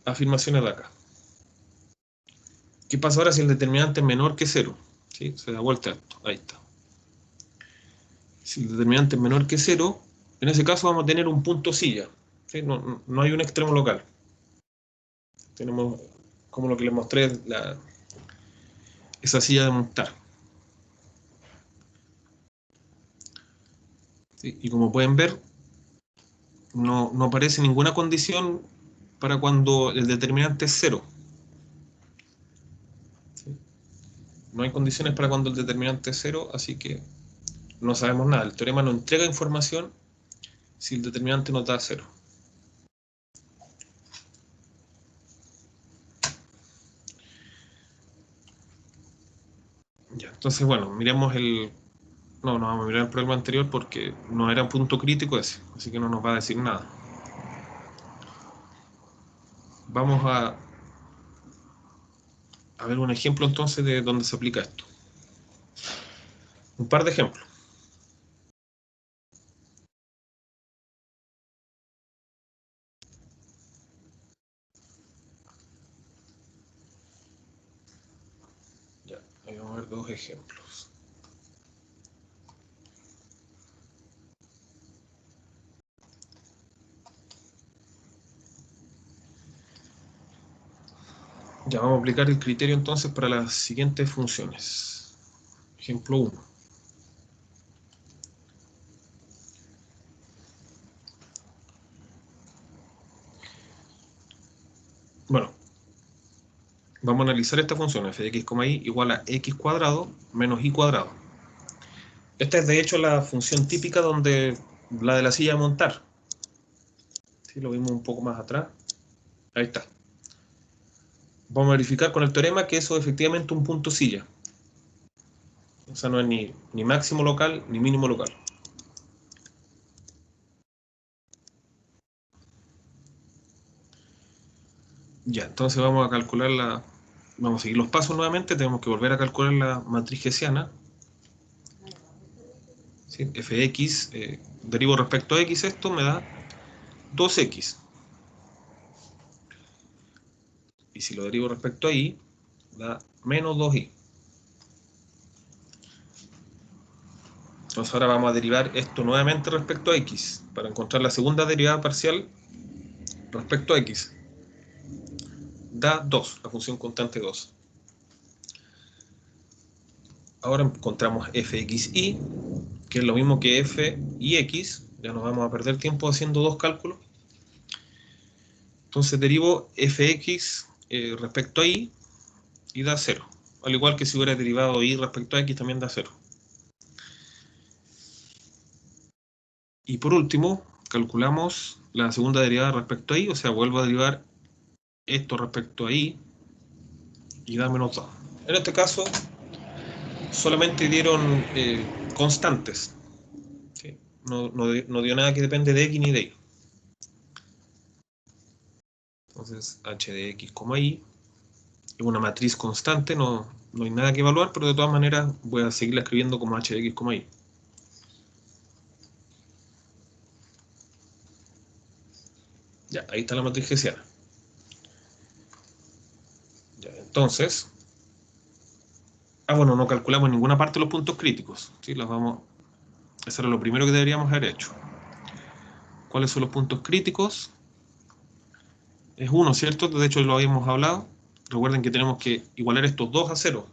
afirmaciones de acá. ¿Qué pasa ahora si el determinante es menor que 0? ¿Sí? Se da vuelta esto, ahí está. Si el determinante es menor que 0, en ese caso vamos a tener un punto silla. ¿Sí? No hay un extremo local. Tenemos, como lo que les mostré, esa silla de montar. ¿Sí? Y como pueden ver, no aparece ninguna condición para cuando el determinante es 0. ¿Sí? No hay condiciones para cuando el determinante es 0, así que no sabemos nada. El teorema no entrega información si el determinante nos da 0. Ya, entonces, bueno, miremos el... No vamos a mirar el problema anterior porque no era un punto crítico ese, así que no nos va a decir nada. Vamos a ver un ejemplo entonces de dónde se aplica esto. Un par de ejemplos. Ya, ahí vamos a ver dos ejemplos. Ya vamos a aplicar el criterio entonces para las siguientes funciones. Ejemplo 1. Bueno, vamos a analizar esta función f de x, y igual a x cuadrado menos y cuadrado. Esta es de hecho la función típica donde la de la silla de montar. ¿Sí? Lo vimos un poco más atrás. Ahí está. Vamos a verificar con el teorema que eso es efectivamente un punto silla. O sea, no es ni máximo local ni mínimo local. Ya, entonces vamos a calcular vamos a seguir los pasos nuevamente. Tenemos que volver a calcular la matriz hessiana. ¿sí? Fx, derivo respecto a x, esto me da 2x. Y si lo derivo respecto a y, da menos 2y. Entonces ahora vamos a derivar esto nuevamente respecto a x, para encontrar la segunda derivada parcial respecto a x. Da 2, la función constante 2. Ahora encontramos fxy, que es lo mismo que f y x. Ya nos vamos a perder tiempo haciendo dos cálculos. Entonces derivo fx respecto a y da 0. Al igual que si hubiera derivado y respecto a x, también da 0. Y por último, calculamos la segunda derivada respecto a y, o sea, vuelvo a derivar esto respecto a y da menos 2. En este caso, solamente dieron constantes. ¿Sí? No dio nada que depende de x ni de y. Entonces, h de x, y es una matriz constante, no hay nada que evaluar, pero de todas maneras voy a seguirla escribiendo como h de x, y. Ya, ahí está la matriz hessiana. Ya, entonces, bueno, no calculamos en ninguna parte los puntos críticos. ¿Sí? Eso era lo primero que deberíamos haber hecho. ¿Cuáles son los puntos críticos? Es 1, ¿cierto? De hecho, lo habíamos hablado. Recuerden que tenemos que igualar estos dos a 0.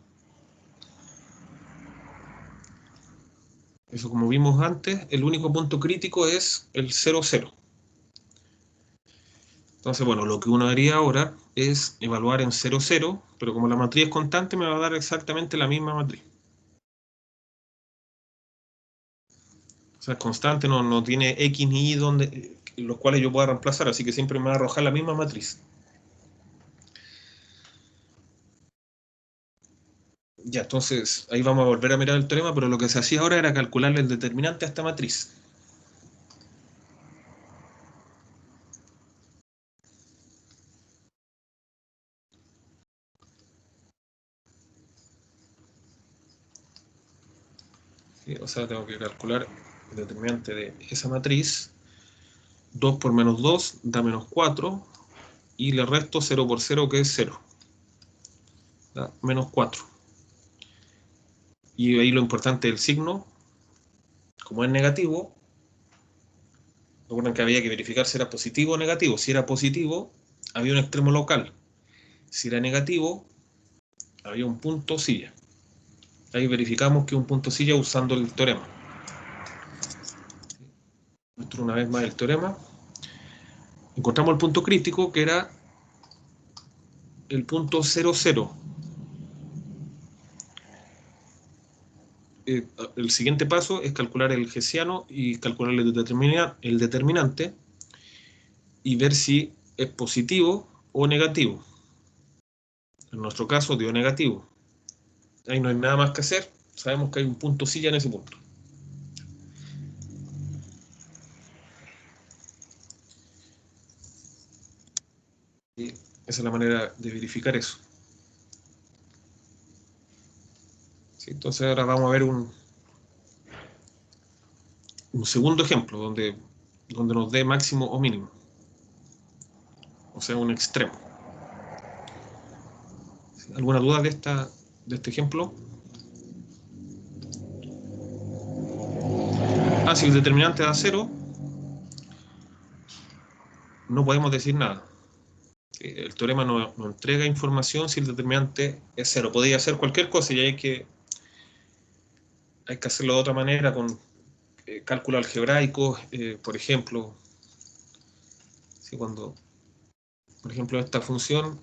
Eso, como vimos antes, el único punto crítico es el 0, 0. Entonces, bueno, lo que uno haría ahora es evaluar en 0, 0, pero como la matriz es constante, me va a dar exactamente la misma matriz. O sea, es constante, no tiene x ni y los cuales yo pueda reemplazar, así que siempre me va a arrojar la misma matriz. Ya, entonces, ahí vamos a volver a mirar el teorema, pero lo que se hacía ahora era calcularle el determinante a esta matriz. ¿Sí? O sea, tengo que calcular el determinante de esa matriz. 2 por menos 2 da menos 4, y le resto 0 por 0, que es 0. Da menos 4. Y ahí lo importante del signo, como es negativo, recuerden que había que verificar si era positivo o negativo. Si era positivo, había un extremo local. Si era negativo, había un punto silla. Ahí verificamos que un punto silla usando el teorema. Muestro una vez más el teorema. Encontramos el punto crítico, que era el punto 0, 0. El siguiente paso es calcular el hessiano y calcular el determinante y ver si es positivo o negativo. En nuestro caso dio negativo. Ahí no hay nada más que hacer. Sabemos que hay un punto silla en ese punto. Y esa es la manera de verificar eso. ¿Sí? Entonces ahora vamos a ver un segundo ejemplo donde nos dé máximo o mínimo. O sea, un extremo. ¿Alguna duda de este ejemplo? Si el determinante da 0, no podemos decir nada. El teorema no entrega información si el determinante es 0. Podría hacer cualquier cosa y hay que hacerlo de otra manera con cálculo algebraico, por ejemplo. ¿Sí? Cuando, por ejemplo, a esta función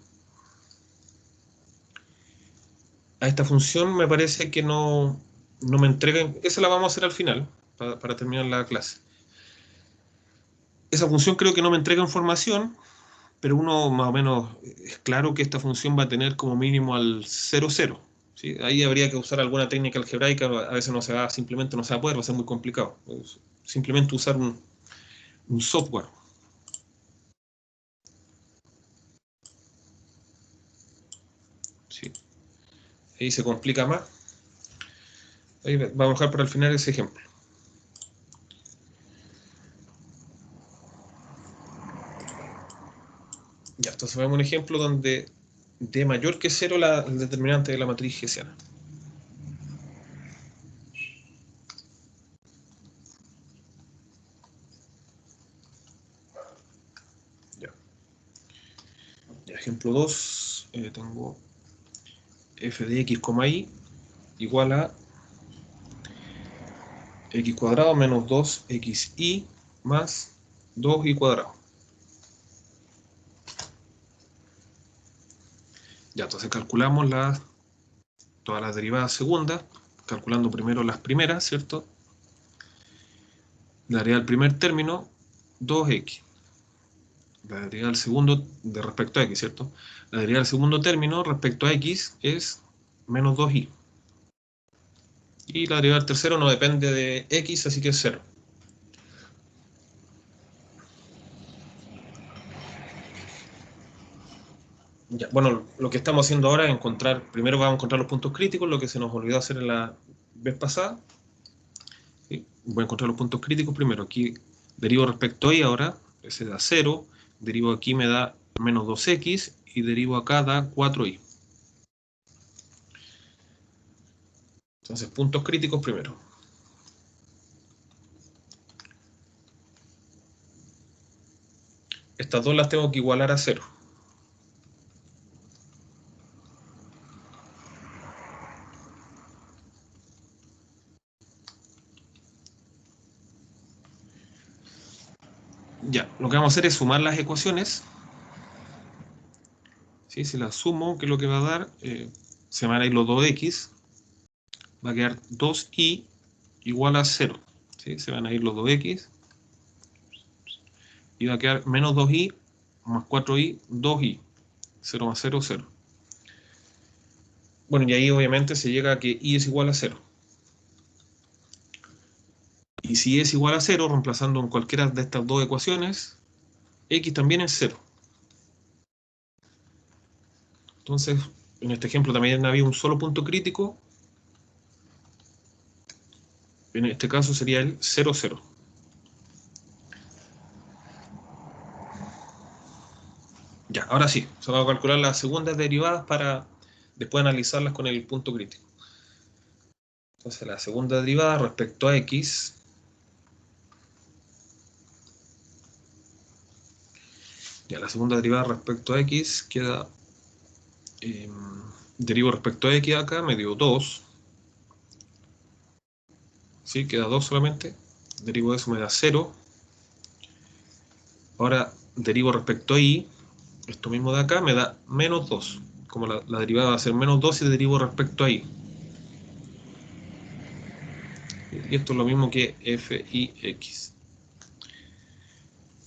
me parece que no me entrega. Esa la vamos a hacer al final, para terminar la clase. Esa función creo que no me entrega información, pero uno más o menos es claro que esta función va a tener como mínimo al 0, 0. ¿Sí? Ahí habría que usar alguna técnica algebraica, a veces simplemente no se va a poder, va a ser muy complicado. Simplemente usar un software. ¿Sí? Ahí se complica más. Ahí vamos a dejar para el final ese ejemplo. entonces vemos un ejemplo donde d mayor que 0 el determinante de la matriz hessiana. Ya, ejemplo 2, tengo f de x, y igual a x cuadrado menos 2xy más 2y cuadrado. Ya, entonces calculamos todas las derivadas segundas, calculando primero las primeras, ¿cierto? La derivada del primer término, 2x. La derivada del segundo de respecto a x, ¿cierto? La derivada del segundo término respecto a x es menos 2y. Y la derivada del tercero no depende de x, así que es 0. Ya, bueno, lo que estamos haciendo ahora es primero vamos a encontrar los puntos críticos, lo que se nos olvidó hacer en la vez pasada. ¿Sí? Voy a encontrar los puntos críticos primero. Aquí derivo respecto a y ahora, ese da 0, derivo aquí me da menos 2x y derivo acá da 4y. Entonces, puntos críticos primero. Estas dos las tengo que igualar a 0. Ya, lo que vamos a hacer es sumar las ecuaciones. ¿Sí? Si las sumo, ¿qué es lo que va a dar? Se van a ir los 2x. Va a quedar 2y igual a 0. ¿Sí? Se van a ir los 2x. Y va a quedar menos 2y más 4y, 2y. 0 más 0, 0. Bueno, y ahí obviamente se llega a que y es igual a 0. Y si y es igual a 0, reemplazando en cualquiera de estas dos ecuaciones, x también es 0. Entonces, en este ejemplo también había un solo punto crítico. En este caso sería el 0, 0. Ya, ahora sí, se va a calcular las segundas derivadas para después analizarlas con el punto crítico. Entonces, la segunda derivada respecto a x ya, la segunda derivada respecto a x queda derivo respecto a x acá, me dio 2. ¿Sí? Queda 2 solamente. Derivo de eso me da 0. Ahora derivo respecto a y, esto mismo de acá me da menos 2. Como la derivada va a ser menos 2 y derivo respecto a y. Y esto es lo mismo que f y x.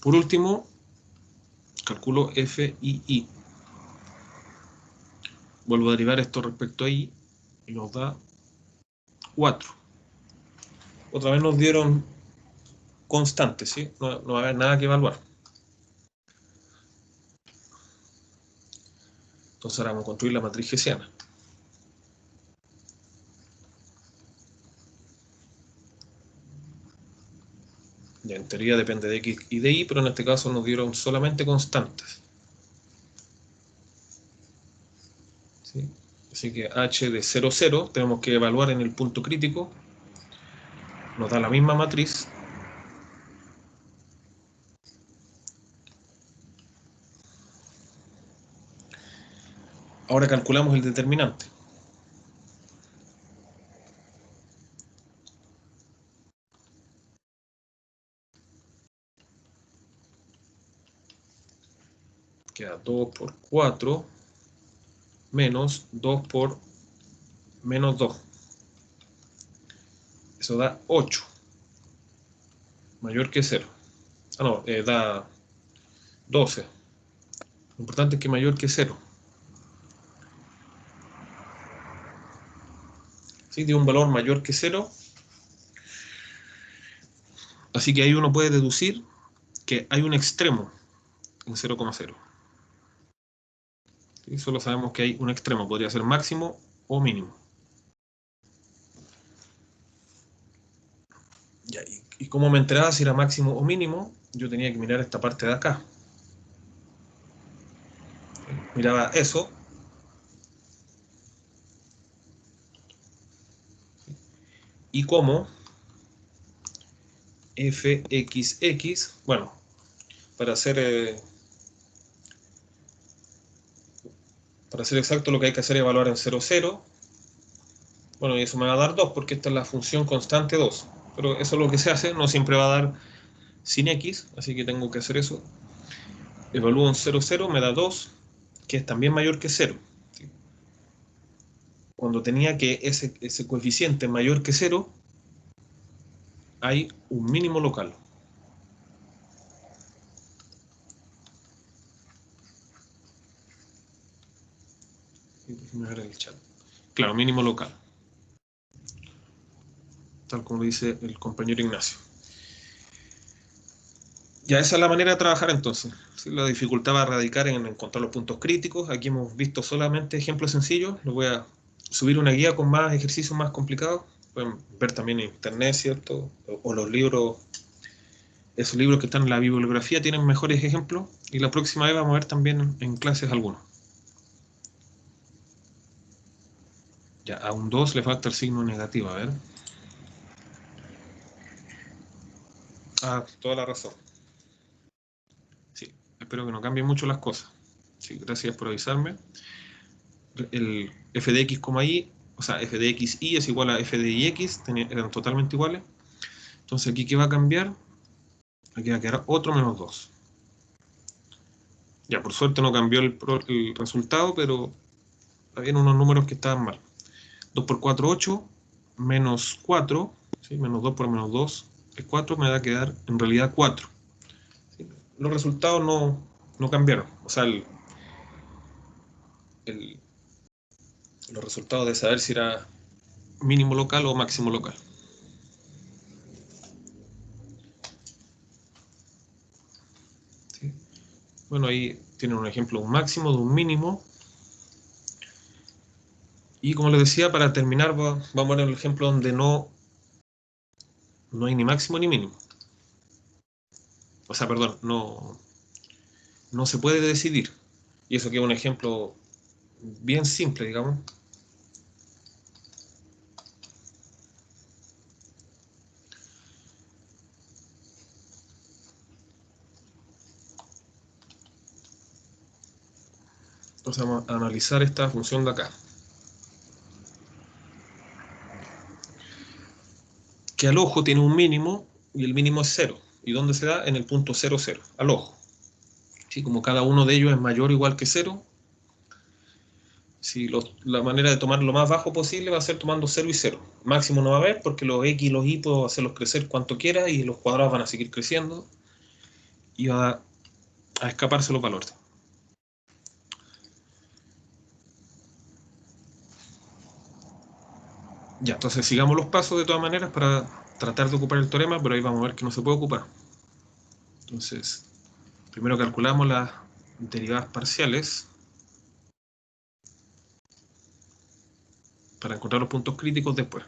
Por último, calculo f y y. Vuelvo a derivar esto respecto a y y nos da 4. Otra vez nos dieron constantes, ¿sí? No va a haber nada que evaluar. Entonces ahora vamos a construir la matriz hessiana. Ya en teoría depende de x y de y, pero en este caso nos dieron solamente constantes. ¿Sí? Así que h de 0, 0 tenemos que evaluar en el punto crítico. Nos da la misma matriz. Ahora calculamos el determinante. Queda 2 por 4 menos 2 por menos 2. Eso da 8. Mayor que 0. Ah, no, da 12. Lo importante es que mayor que 0. ¿Sí? Tiene un valor mayor que 0. Así que ahí uno puede deducir que hay un extremo en 0,0. ¿Sí? Solo sabemos que hay un extremo. Podría ser máximo o mínimo. Ya, ¿y cómo me enteraba si era máximo o mínimo? Yo tenía que mirar esta parte de acá. miraba eso. Y como fxx, bueno, para ser exacto lo que hay que hacer es evaluar en 0, 0. Bueno, y eso me va a dar 2 porque esta es la función constante 2. Pero eso es lo que se hace, no siempre va a dar sin x, así que tengo que hacer eso. Evalúo en 0, 0, me da 2, que es también mayor que 0. ¿Sí? Cuando tenía que ese coeficiente mayor que 0, hay un mínimo local. Déjenme ver el chat. Claro, mínimo local. Tal como dice el compañero Ignacio. Ya esa es la manera de trabajar entonces. ¿Sí? La dificultad va a radicar en encontrar los puntos críticos. Aquí hemos visto solamente ejemplos sencillos. Les voy a subir una guía con más ejercicios más complicados. Pueden ver también en internet, ¿cierto? O los libros, esos libros que están en la bibliografía tienen mejores ejemplos. Y la próxima vez vamos a ver también en clases algunos. Ya, a un 2 le falta el signo negativo, a ver. Ah, toda la razón. Sí, espero que no cambien mucho las cosas. Sí, gracias por avisarme. El f de x, y, o sea, f de x y es igual a f de x, eran totalmente iguales. Entonces, ¿aquí qué va a cambiar? Aquí va a quedar otro menos 2. Ya, por suerte no cambió el resultado, pero habían unos números que estaban mal. 2 por 4, 8, menos 4, ¿sí? Menos 2 por menos 2 es 4, me va a quedar en realidad 4. ¿Sí? Los resultados no cambiaron. O sea, los resultados de saber si era mínimo local o máximo local. ¿Sí? Bueno, ahí tienen un ejemplo de un máximo, de un mínimo. Y como les decía, para terminar, vamos a ver el ejemplo donde no hay ni máximo ni mínimo. O sea, perdón, no se puede decidir. Y eso que es un ejemplo bien simple, digamos. Entonces vamos a analizar esta función de acá. Que al ojo tiene un mínimo y el mínimo es 0. ¿Y dónde se da? En el punto 0, 0, al ojo. ¿Sí? Como cada uno de ellos es mayor o igual que 0, si la manera de tomar lo más bajo posible va a ser tomando 0 y 0. Máximo no va a haber porque los x y los y puedo hacerlos crecer cuanto quiera y los cuadrados van a seguir creciendo y va a escaparse los valores. Ya, entonces sigamos los pasos de todas maneras para tratar de ocupar el teorema, pero ahí vamos a ver que no se puede ocupar. Entonces, primero calculamos las derivadas parciales para encontrar los puntos críticos después.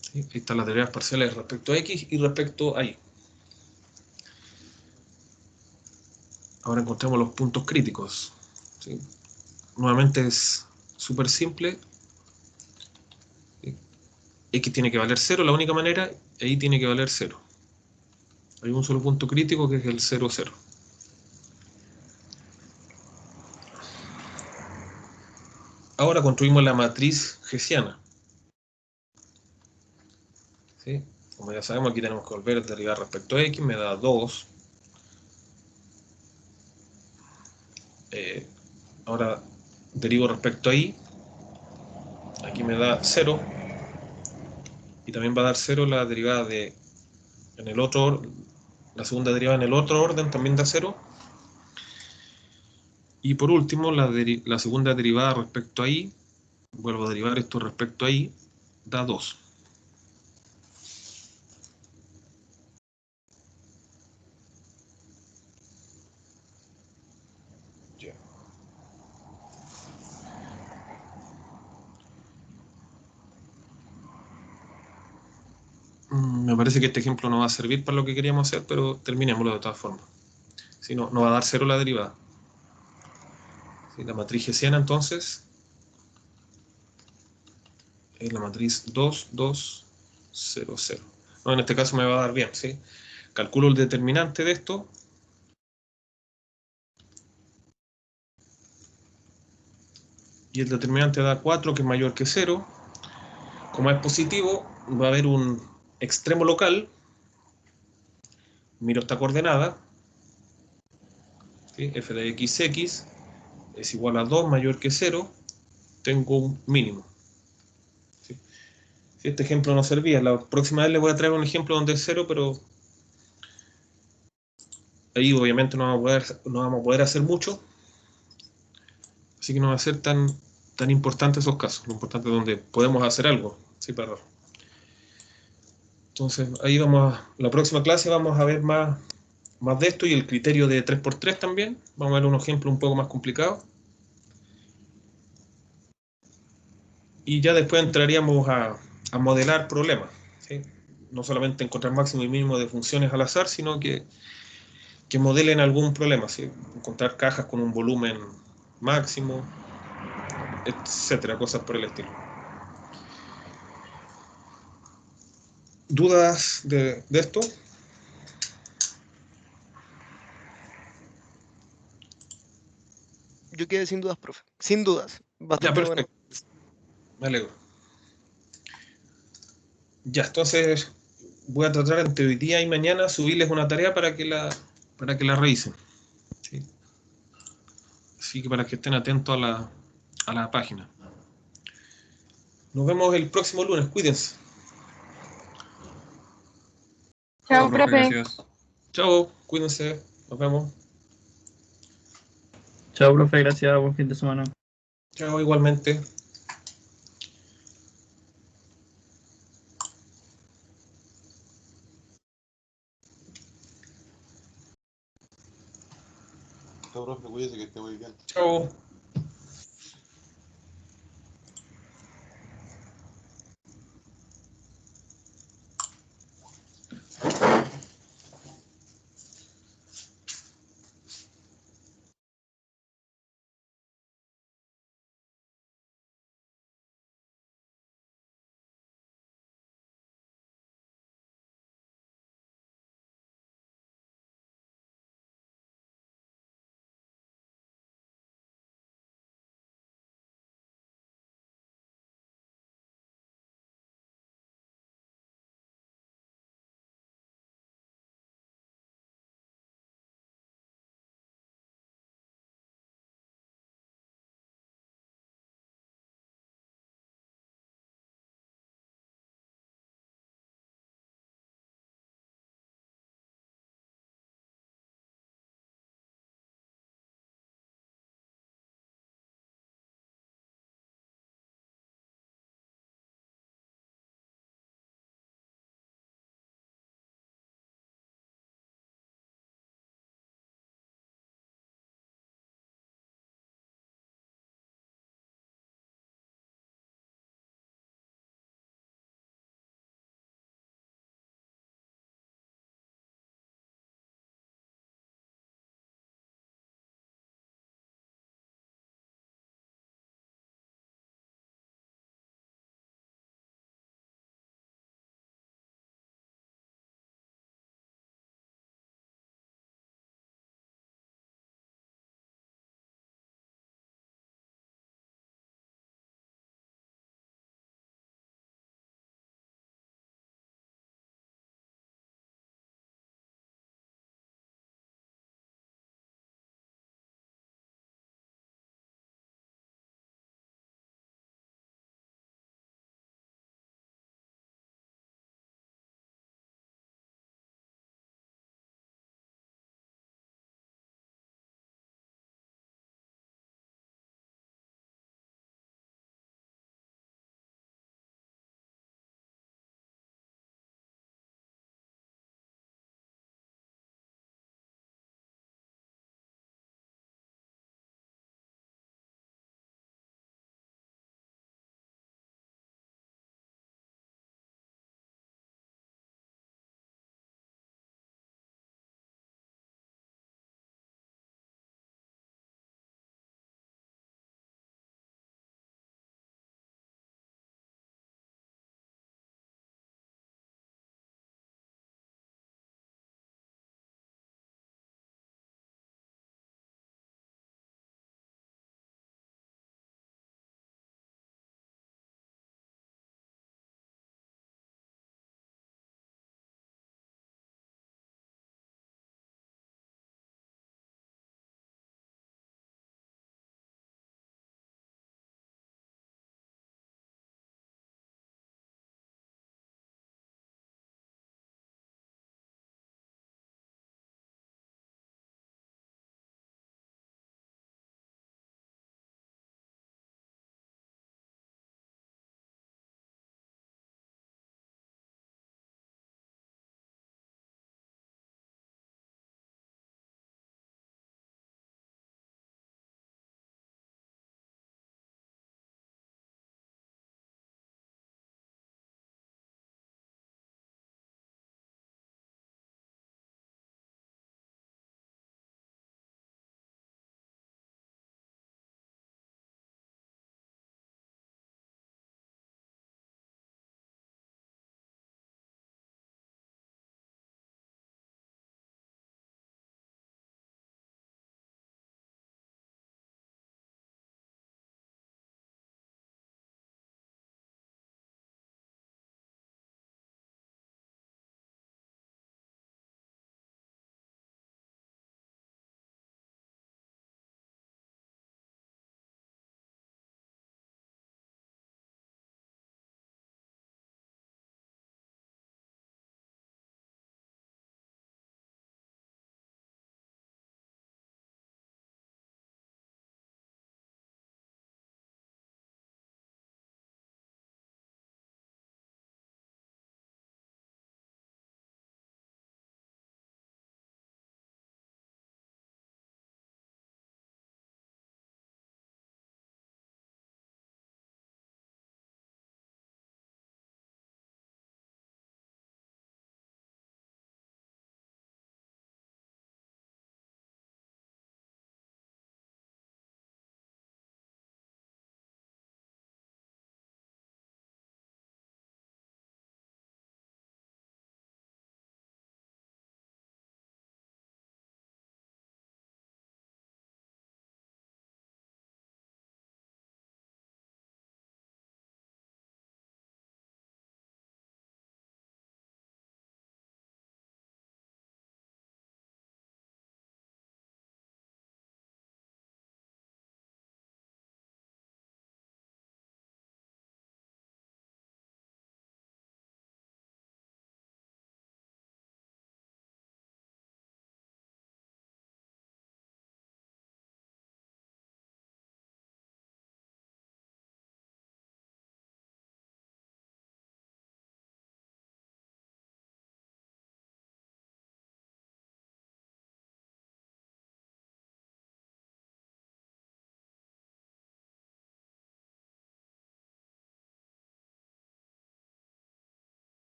¿Sí? Ahí están las derivadas parciales respecto a x y respecto a y. Ahora encontramos los puntos críticos. ¿Sí? Nuevamente es súper simple. X tiene que valer 0, la única manera, y tiene que valer 0. Hay un solo punto crítico que es el 0, 0. Ahora construimos la matriz hessiana. ¿Sí? Como ya sabemos, aquí tenemos que volver a derivar respecto a x, me da 2. Ahora derivo respecto a y, aquí me da 0. Y también va a dar 0 la derivada en el otro, la segunda derivada en el otro orden también da 0. Y por último, la segunda derivada respecto a y, vuelvo a derivar esto respecto a y, da 2. Me parece que este ejemplo no va a servir para lo que queríamos hacer, pero terminémoslo de todas formas. Si no, no va a dar 0 la derivada. ¿Sí? La matriz hessiana, entonces, es la matriz 2, 2, 0, 0. No, en este caso me va a dar bien, ¿sí? Calculo el determinante de esto. Y el determinante da 4, que es mayor que 0. Como es positivo, va a haber un extremo local. Miro esta coordenada. ¿Sí? F de x es igual a 2 mayor que 0. Tengo un mínimo. ¿Sí? Si este ejemplo no servía, la próxima vez les voy a traer un ejemplo donde es 0, pero ahí obviamente no vamos a poder hacer mucho. Así que no va a ser tan importante esos casos. Lo importante es donde podemos hacer algo. ¿Sí? Entonces, ahí la próxima clase vamos a ver más de esto y el criterio de 3×3 también. Vamos a ver un ejemplo un poco más complicado. Y ya después entraríamos a modelar problemas. ¿Sí? No solamente encontrar máximo y mínimo de funciones al azar, sino que modelen algún problema. ¿Sí? Encontrar cajas con un volumen máximo, etcétera, cosas por el estilo. ¿Dudas de esto? Yo quedé sin dudas, profe. Sin dudas. Ya, Bastante bueno. perfecto. Me alegro. Ya, entonces voy a tratar entre hoy día y mañana subirles una tarea para que la revisen. ¿Sí? Así que para que estén atentos a la página. Nos vemos el próximo lunes. Cuídense. Chao, profe, gracias. Chao, cuídense. Nos vemos. Chao, profe, gracias, buen fin de semana. Chao, igualmente. Chao, profe, cuídese que esté muy bien. Chao.